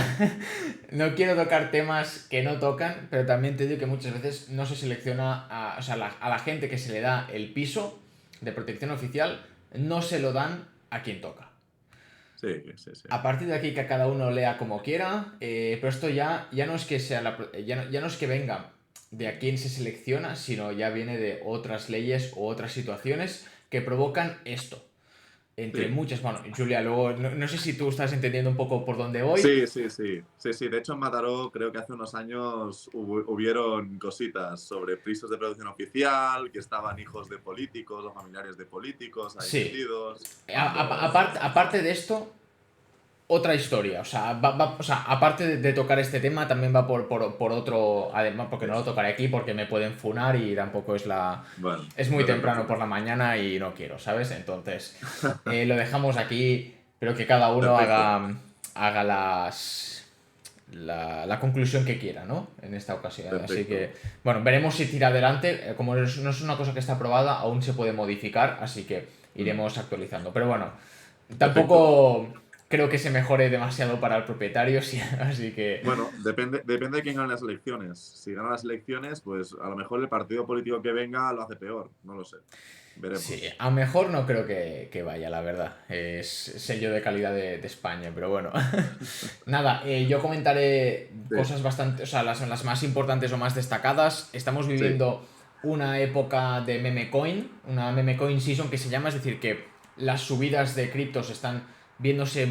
no quiero tocar temas que no tocan, pero también te digo que muchas veces no se selecciona o sea, a la gente que se le da el piso de protección oficial, no se lo dan a quien toca. Sí, sí, sí. A partir de aquí que cada uno lea como quiera, pero esto ya no es que sea ya no es que venga de a quién se selecciona, sino ya viene de otras leyes o otras situaciones que provocan esto. Entre Sí. muchas, bueno, Julia, luego no sé si tú estás entendiendo un poco por dónde voy. Sí, sí, sí. Sí, sí. De hecho, en Mataró creo que hace unos años hubieron cositas sobre pisos de producción oficial, que estaban hijos de políticos o familiares de políticos ahí Sí. metidos, cuando... Aparte de esto, otra historia. O sea, o sea aparte de tocar este tema, también va por otro. Además, porque no lo Sí. tocaré aquí porque me pueden funar y tampoco es la. Bueno, Es muy no te temprano por preocupes. la mañana y no quiero, ¿sabes? Entonces, lo dejamos aquí. Pero que cada uno Perfecto. haga la conclusión que quiera, ¿no? En esta ocasión. Así Perfecto. que, bueno, veremos si tira adelante. Como no es una cosa que está aprobada, aún se puede modificar, así que Mm, iremos actualizando. Pero bueno, perfecto. tampoco creo que se mejore demasiado para el propietario, sí, así que Bueno, depende de quién gane las elecciones. Si gana las elecciones, pues a lo mejor el partido político que venga lo hace peor. No lo sé. sí, Veremos. a mejor no creo que vaya, la verdad. Es sello de calidad de España, pero bueno. Nada, yo comentaré Sí, cosas bastante, o sea, las más importantes o más destacadas. Estamos sí. viviendo una época de meme coin, una meme coin season que se llama, es decir, que las subidas de criptos están viéndose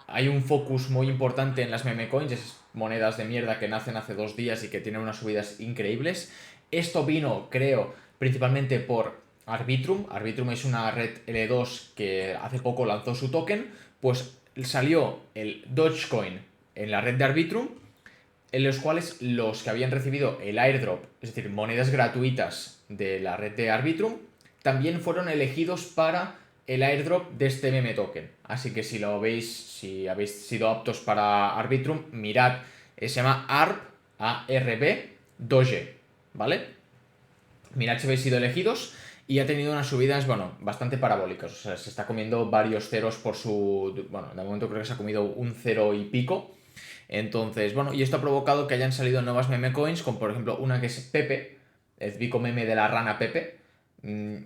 hay un focus muy importante en las meme coins, esas monedas de mierda que nacen hace 2 días y que tienen unas subidas increíbles. Esto vino, creo, principalmente por Arbitrum. Arbitrum es una red L2 que hace poco lanzó su token, pues salió el Dogecoin en la red de Arbitrum, en los cuales los que habían recibido el airdrop, es decir, monedas gratuitas de la red de Arbitrum, también fueron elegidos para el airdrop de este meme token. Así que si lo veis, si habéis sido aptos para Arbitrum, mirad, se llama ARB, ARB, Doge, ¿vale? Mirad si habéis sido elegidos y ha tenido unas subidas, bueno, bastante parabólicas. O sea, se está comiendo varios ceros por su... Bueno, de momento creo que se ha comido un cero y pico. Entonces, bueno, y esto ha provocado que hayan salido nuevas meme coins, como por ejemplo una que es Pepe, el típico meme de la rana Pepe. Mm,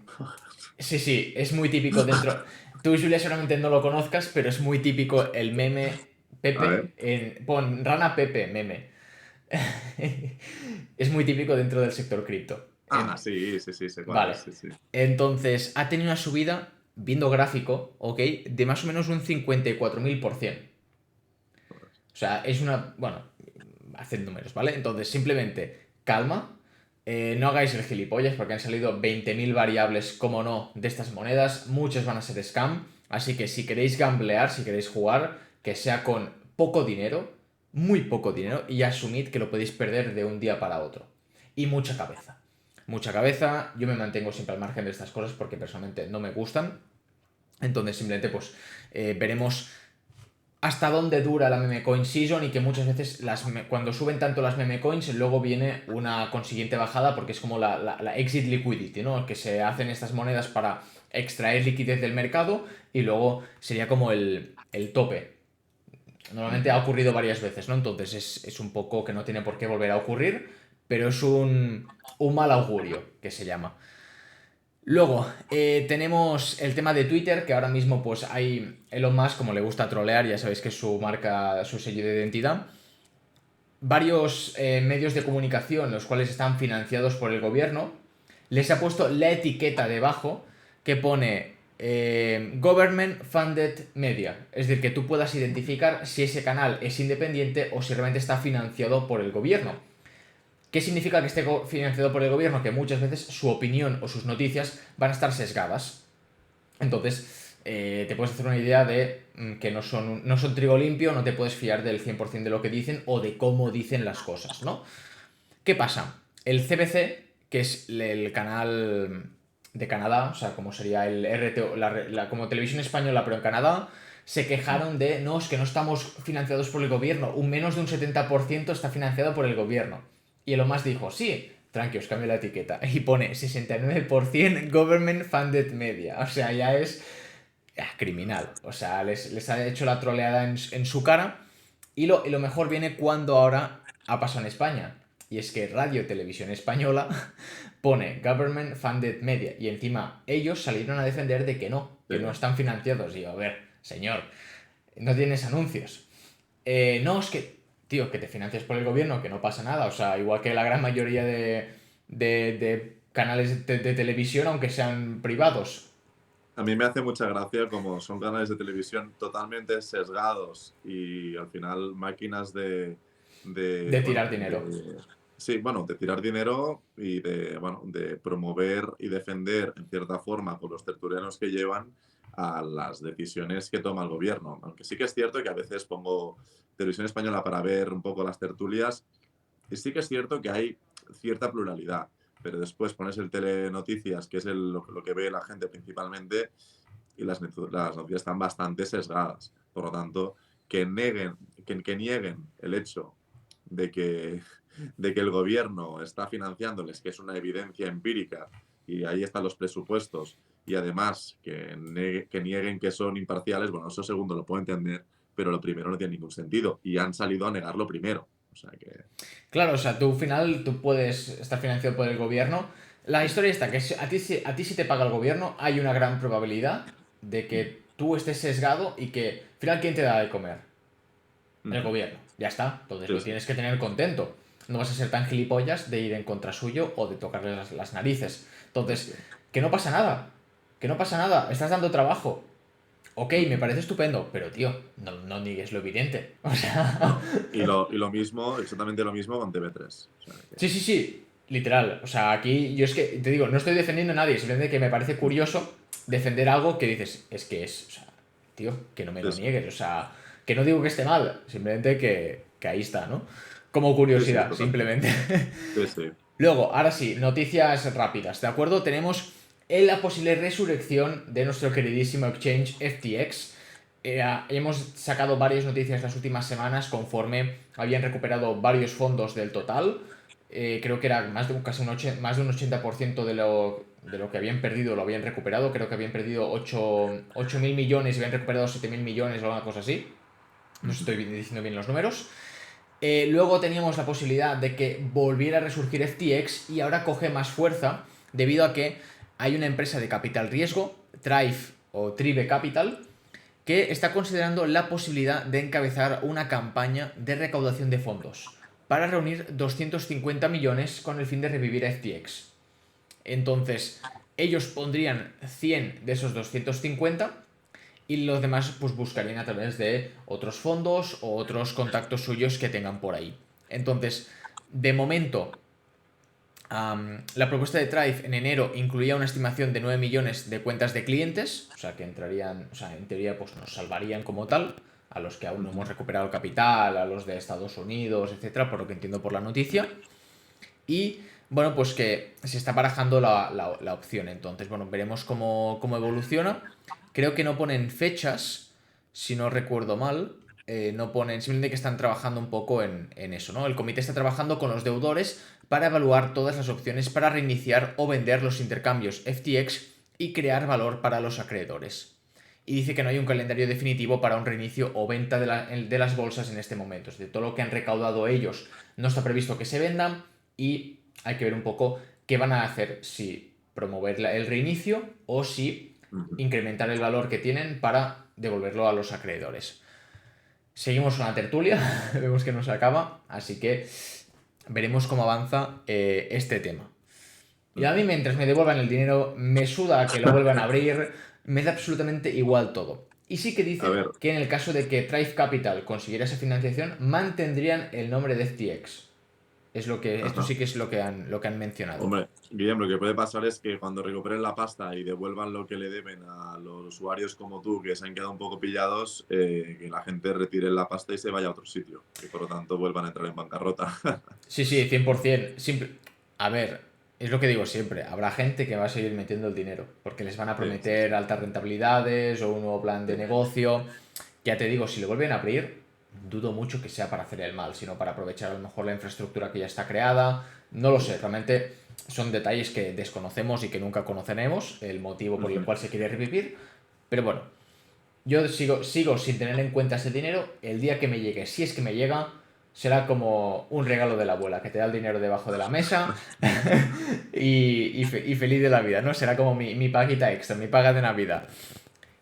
sí, sí, es muy típico dentro... Tú, Julia, seguramente no lo conozcas, pero es muy típico el meme A ver. Pepe. Pon rana Pepe, meme. Es muy típico dentro del sector cripto. Ah, sí, sí, sí, sé cuál Vale. es, sí, sí. Entonces, ha tenido una subida, viendo gráfico, ¿ok? De más o menos un 54.000%. O sea, es una... Bueno, haced números, ¿vale? Entonces, simplemente, calma. No hagáis el gilipollas porque han salido 20.000 variables, como no, de estas monedas. Muchas van a ser scam. Así que si queréis gamblear, si queréis jugar, que sea con poco dinero, muy poco dinero, y asumid que lo podéis perder de un día para otro. Y mucha cabeza. Mucha cabeza, yo me mantengo siempre al margen de estas cosas porque personalmente no me gustan. Entonces simplemente pues veremos hasta dónde dura la meme coin season y que muchas veces cuando suben tanto las meme coins luego viene una consiguiente bajada porque es como la exit liquidity, ¿no? Que se hacen estas monedas para extraer liquidez del mercado y luego sería como el tope. Normalmente ha Ujú. ocurrido varias veces, ¿no? Entonces es un poco que no tiene por qué volver a ocurrir, pero es un mal augurio, que se llama. Luego, tenemos el tema de Twitter, que ahora mismo pues hay Elon Musk, como le gusta trolear, ya sabéis que es su marca, su sello de identidad. Varios medios de comunicación, los cuales están financiados por el gobierno, les ha puesto la etiqueta debajo que pone Government Funded Media. Es decir, que tú puedas identificar si ese canal es independiente o si realmente está financiado por el gobierno. ¿Qué significa que esté financiado por el gobierno? Que muchas veces su opinión o sus noticias van a estar sesgadas. Entonces, te puedes hacer una idea de que no son trigo limpio, no te puedes fiar del 100% de lo que dicen o de cómo dicen las cosas, ¿no? ¿Qué pasa? El CBC, que es el canal de Canadá, o sea, como sería el RTO, como televisión española, pero en Canadá, se quejaron de, no, es que no estamos financiados por el gobierno, un menos de un 70% está financiado por el gobierno. Y Elon Musk dijo, sí, tranqui, os cambio la etiqueta. Y pone 69% Government Funded Media. O sea, ya es criminal. O sea, les ha hecho la troleada en su cara. Y lo mejor viene cuando ahora ha pasado en España. Y es que Radio Televisión Española pone Government Funded Media. Y encima ellos salieron a defender de Sí. que no están financiados. Y yo, a ver, señor, no tienes anuncios. No, es que, tío, que te financias por el gobierno, que no pasa nada. O sea, igual que la gran mayoría de canales de televisión, aunque sean privados. A mí me hace mucha gracia como son canales de televisión totalmente sesgados y al final máquinas De bueno, tirar dinero. sí, bueno, de tirar dinero y bueno, de promover y defender en cierta forma con los tertulianos que llevan a las decisiones que toma el gobierno. Aunque sí que es cierto que a veces pongo televisión española para ver un poco las tertulias y sí que es cierto que hay cierta pluralidad, pero después pones el telenoticias, que es lo que ve la gente principalmente, y las noticias están bastante sesgadas. Por lo tanto, que nieguen el hecho de que el gobierno está financiándoles, que es una evidencia empírica, y ahí están los presupuestos, y además que nieguen que son imparciales, bueno, eso segundo lo puedo entender, pero lo primero no tiene ningún sentido, y han salido a negarlo primero. O sea que... Claro, o sea, tú al final tú puedes estar financiado por el gobierno. La historia está que a ti si te paga el gobierno, hay una gran probabilidad de que tú estés sesgado y que al final ¿quién te da de comer? El gobierno. Ya está. Entonces Sí, lo sí. tienes que tener contento. No vas a ser tan gilipollas de ir en contra suyo o de tocarle las narices. Sí, Entonces, sí. que no pasa nada. Que no pasa nada. Estás dando trabajo. Ok, me parece estupendo, pero tío, no niegues lo evidente. O sea, No. Y lo mismo, exactamente lo mismo con TV3. O sea que... sí, sí, sí, literal. O sea, aquí yo es que te digo, no estoy defendiendo a nadie, simplemente que me parece curioso defender algo que dices, o sea, tío, que no me Sí, lo sí. niegues, o sea, que no digo que esté mal, simplemente que ahí está, ¿no? Como Sí, sí, curiosidad, totalmente. simplemente. Sí, sí. Luego, ahora sí, noticias rápidas, ¿de acuerdo? Tenemos la posible resurrección de nuestro queridísimo exchange FTX. Hemos sacado varias noticias las últimas semanas conforme habían recuperado varios fondos del total. Creo que era más de un 80% de lo que habían perdido lo habían recuperado. Creo que habían perdido 8.000 millones y habían recuperado 7.000 millones o alguna cosa así. No estoy diciendo bien los números. Luego teníamos la posibilidad de que volviera a resurgir FTX y ahora coge más fuerza debido a que hay una empresa de capital riesgo, Thrive o Tribe Capital, que está considerando la posibilidad de encabezar una campaña de recaudación de fondos para reunir 250 millones con el fin de revivir a FTX. Entonces, ellos pondrían 100 de esos 250 y los demás pues buscarían a través de otros fondos o otros contactos suyos que tengan por ahí. Entonces, de momento, la propuesta de Thrive en enero incluía una estimación de 9 millones de cuentas de clientes, o sea que entrarían, o sea, en teoría pues nos salvarían como tal, a los que aún no hemos recuperado el capital, a los de Estados Unidos, etcétera, por lo que entiendo por la noticia. Y bueno, pues que se está barajando la opción. Entonces, bueno, veremos cómo evoluciona. Creo que no ponen fechas, si no recuerdo mal. No ponen, simplemente que están trabajando un poco en eso, ¿no? El comité está trabajando con los deudores para evaluar todas las opciones para reiniciar o vender los intercambios FTX y crear valor para los acreedores. Y dice que no hay un calendario definitivo para un reinicio o venta de las bolsas en este momento. Es decir, todo lo que han recaudado ellos no está previsto que se vendan y hay que ver un poco qué van a hacer, si promover el reinicio o si incrementar el valor que tienen para devolverlo a los acreedores. Seguimos con la tertulia, vemos que no se acaba, así que veremos cómo avanza este tema. Y a mí mientras me devuelvan el dinero, me suda que lo vuelvan a abrir, me da absolutamente igual todo. Y sí que A dicen ver, que en el caso de que Thrive Capital consiguiera esa financiación, mantendrían el nombre de FTX. Esto ajá. sí que es lo que han mencionado. Hombre, Guillem, lo que puede pasar es que cuando recuperen la pasta y devuelvan lo que le deben a los usuarios como tú, que se han quedado un poco pillados, que la gente retire la pasta y se vaya a otro sitio. Y por lo tanto vuelvan a entrar en bancarrota. Sí, sí, 100%. A ver, es lo que digo siempre. Habrá gente que va a seguir metiendo el dinero porque les van a Sí, sí, prometer sí. altas rentabilidades o un nuevo plan Sí, de negocio. Ya te digo, si lo vuelven a abrir, dudo mucho que sea para hacer el mal, sino para aprovechar a lo mejor la infraestructura que ya está creada. No lo sé, realmente son detalles que desconocemos y que nunca conoceremos, el motivo por el cual se quiere revivir. Pero bueno, yo sigo sin tener en cuenta ese dinero. El día que me llegue, si es que me llega, será como un regalo de la abuela, que te da el dinero debajo de la mesa y feliz de la vida, ¿no? Será como mi paguita extra, mi paga de Navidad.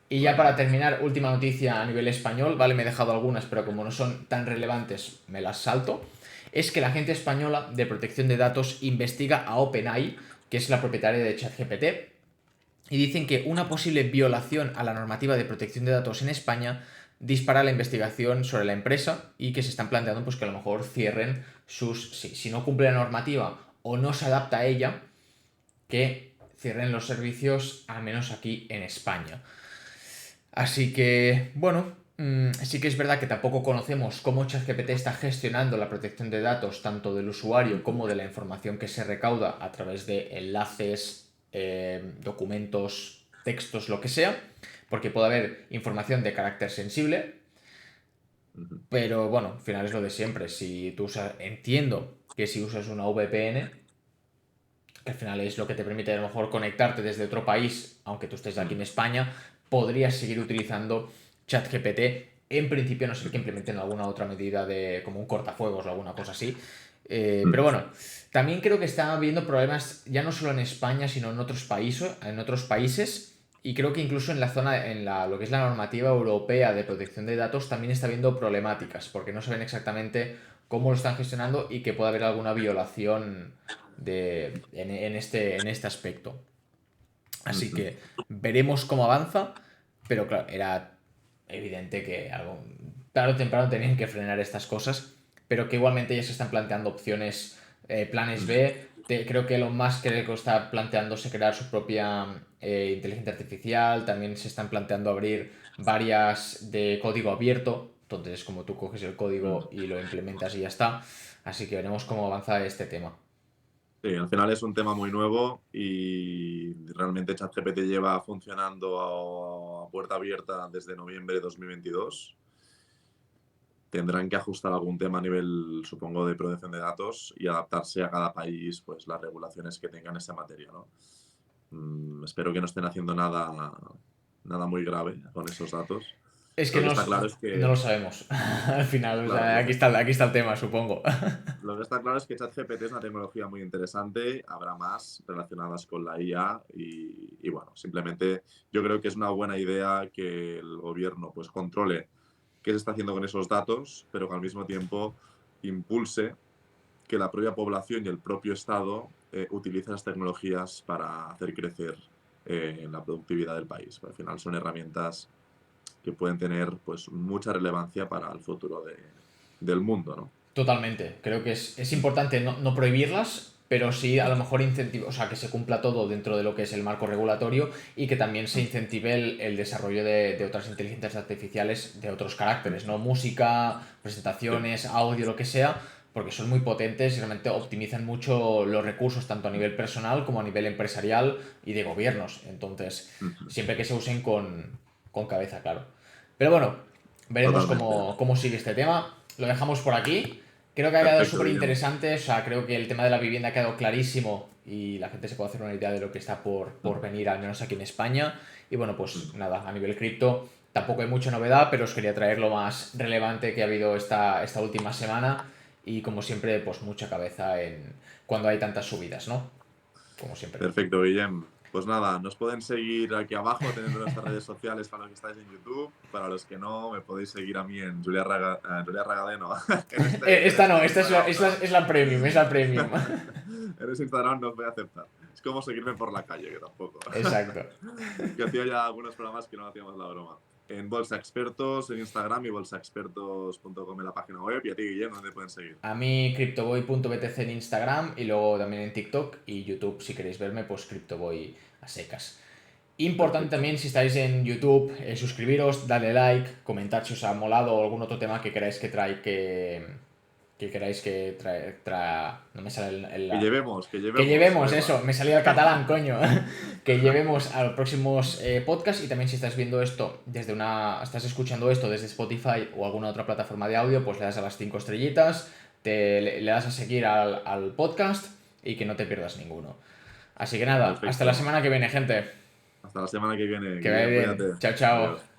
Y ya para terminar, última noticia a nivel español, ¿vale? Me he dejado algunas, pero como no son tan relevantes, me las salto. Es que la agencia española de protección de datos investiga a OpenAI, que es la propietaria de ChatGPT, y dicen que una posible violación a la normativa de protección de datos en España dispara la investigación sobre la empresa y que se están planteando pues que a lo mejor cierren si no cumple la normativa o no se adapta a ella, que cierren los servicios, al menos aquí en España. Así que, bueno, sí que es verdad que tampoco conocemos cómo ChatGPT está gestionando la protección de datos tanto del usuario como de la información que se recauda a través de enlaces, documentos, textos, lo que sea, porque puede haber información de carácter sensible, pero bueno, al final es lo de siempre. Si tú entiendo que si usas una VPN, que al final es lo que te permite a lo mejor conectarte desde otro país, aunque tú estés aquí en España, podrías seguir utilizando ChatGPT. En principio, a no ser que implementen alguna otra medida de como un cortafuegos o alguna cosa así. Pero bueno, también creo que está habiendo problemas ya no solo en España, sino en otros países. Y creo que incluso en la zona, lo que es la normativa europea de protección de datos, también está habiendo problemáticas, porque no saben exactamente cómo lo están gestionando y que puede haber alguna violación en este aspecto. Así que veremos cómo avanza, pero claro, era evidente que tarde o temprano tenían que frenar estas cosas, pero que igualmente ya se están planteando opciones, planes B. Creo que Elon Musk creo que está planteándose crear su propia inteligencia artificial, también se están planteando abrir varias de código abierto, entonces es como tú coges el código y lo implementas y ya está. Así que veremos cómo avanza este tema. Sí, al final es un tema muy nuevo y realmente ChatGPT lleva funcionando a puerta abierta desde noviembre de 2022. Tendrán que ajustar algún tema a nivel, supongo, de protección de datos y adaptarse a cada país, pues las regulaciones que tengan en esa materia, ¿no? Espero que no estén haciendo nada muy grave con esos datos. Es que Lo que está claro es no lo que, sabemos al final, o claro, sea, aquí está el tema, supongo. lo que está claro es que ChatGPT es una tecnología muy interesante, habrá más relacionadas con la IA y bueno, simplemente yo creo que es una buena idea que el gobierno pues controle qué se está haciendo con esos datos, pero que al mismo tiempo impulse que la propia población y el propio Estado utilice las tecnologías para hacer crecer la productividad del país. Al final son herramientas que pueden tener pues, mucha relevancia para el futuro del mundo, ¿no? Totalmente, creo que es importante no prohibirlas, pero sí a lo mejor incentivar, o sea, que se cumpla todo dentro de lo que es el marco regulatorio y que también se incentive el desarrollo de otras inteligencias artificiales de otros caracteres, ¿no? Música, Sí, presentaciones, audio, lo que sea, porque son muy potentes y realmente optimizan mucho los recursos, tanto a nivel personal como a nivel empresarial y de gobiernos. Entonces, siempre que se usen con cabeza, claro. Pero bueno, veremos totalmente. cómo sigue este tema. Lo dejamos por aquí. Creo que ha quedado Perfecto, súper Guillem. interesante, o sea, creo que el tema de la vivienda ha quedado clarísimo y la gente se puede hacer una idea de lo que está por venir, al menos aquí en España. Y bueno, pues nada, a nivel cripto tampoco hay mucha novedad, pero os quería traer lo más relevante que ha habido esta última semana y como siempre, pues mucha cabeza en cuando hay tantas subidas, ¿no? Como siempre. Perfecto, Guillem. Pues nada, nos pueden seguir aquí abajo teniendo nuestras redes sociales para los que estáis en YouTube. Para los que no, me podéis seguir a mí en Julia Ragadeno. Esta En no, este esta es Instagram no. es la premium, es la premium. En ese Instagram no os voy a aceptar. Es como seguirme por la calle, que tampoco. Exacto. Que hacía ya algunos programas que no hacíamos la broma. En Bolsa Expertos, en Instagram y bolsaexpertos.com en la página web. Y a ti, Guillem, ¿dónde pueden seguir? A mí CryptoBoy.btc en Instagram y luego también en TikTok y YouTube, si queréis verme, pues CryptoBoy a secas. Importante Perfecto. también si estáis en YouTube, suscribiros, darle like, comentar si os ha molado o algún otro tema que queráis que que queráis que no me sale Que llevemos, que llevemos Eva. eso, me salía el catalán, coño. Que llevemos a los próximos podcasts y también si estás viendo esto estás escuchando esto desde Spotify o alguna otra plataforma de audio, pues le das a las 5 estrellitas, le das a seguir al podcast y que no te pierdas ninguno. Así que nada, hasta la Perfecto. semana que viene, gente. Hasta la semana que viene, Que vaya Guillem, bien. cuídate. Chao, chao. Adiós.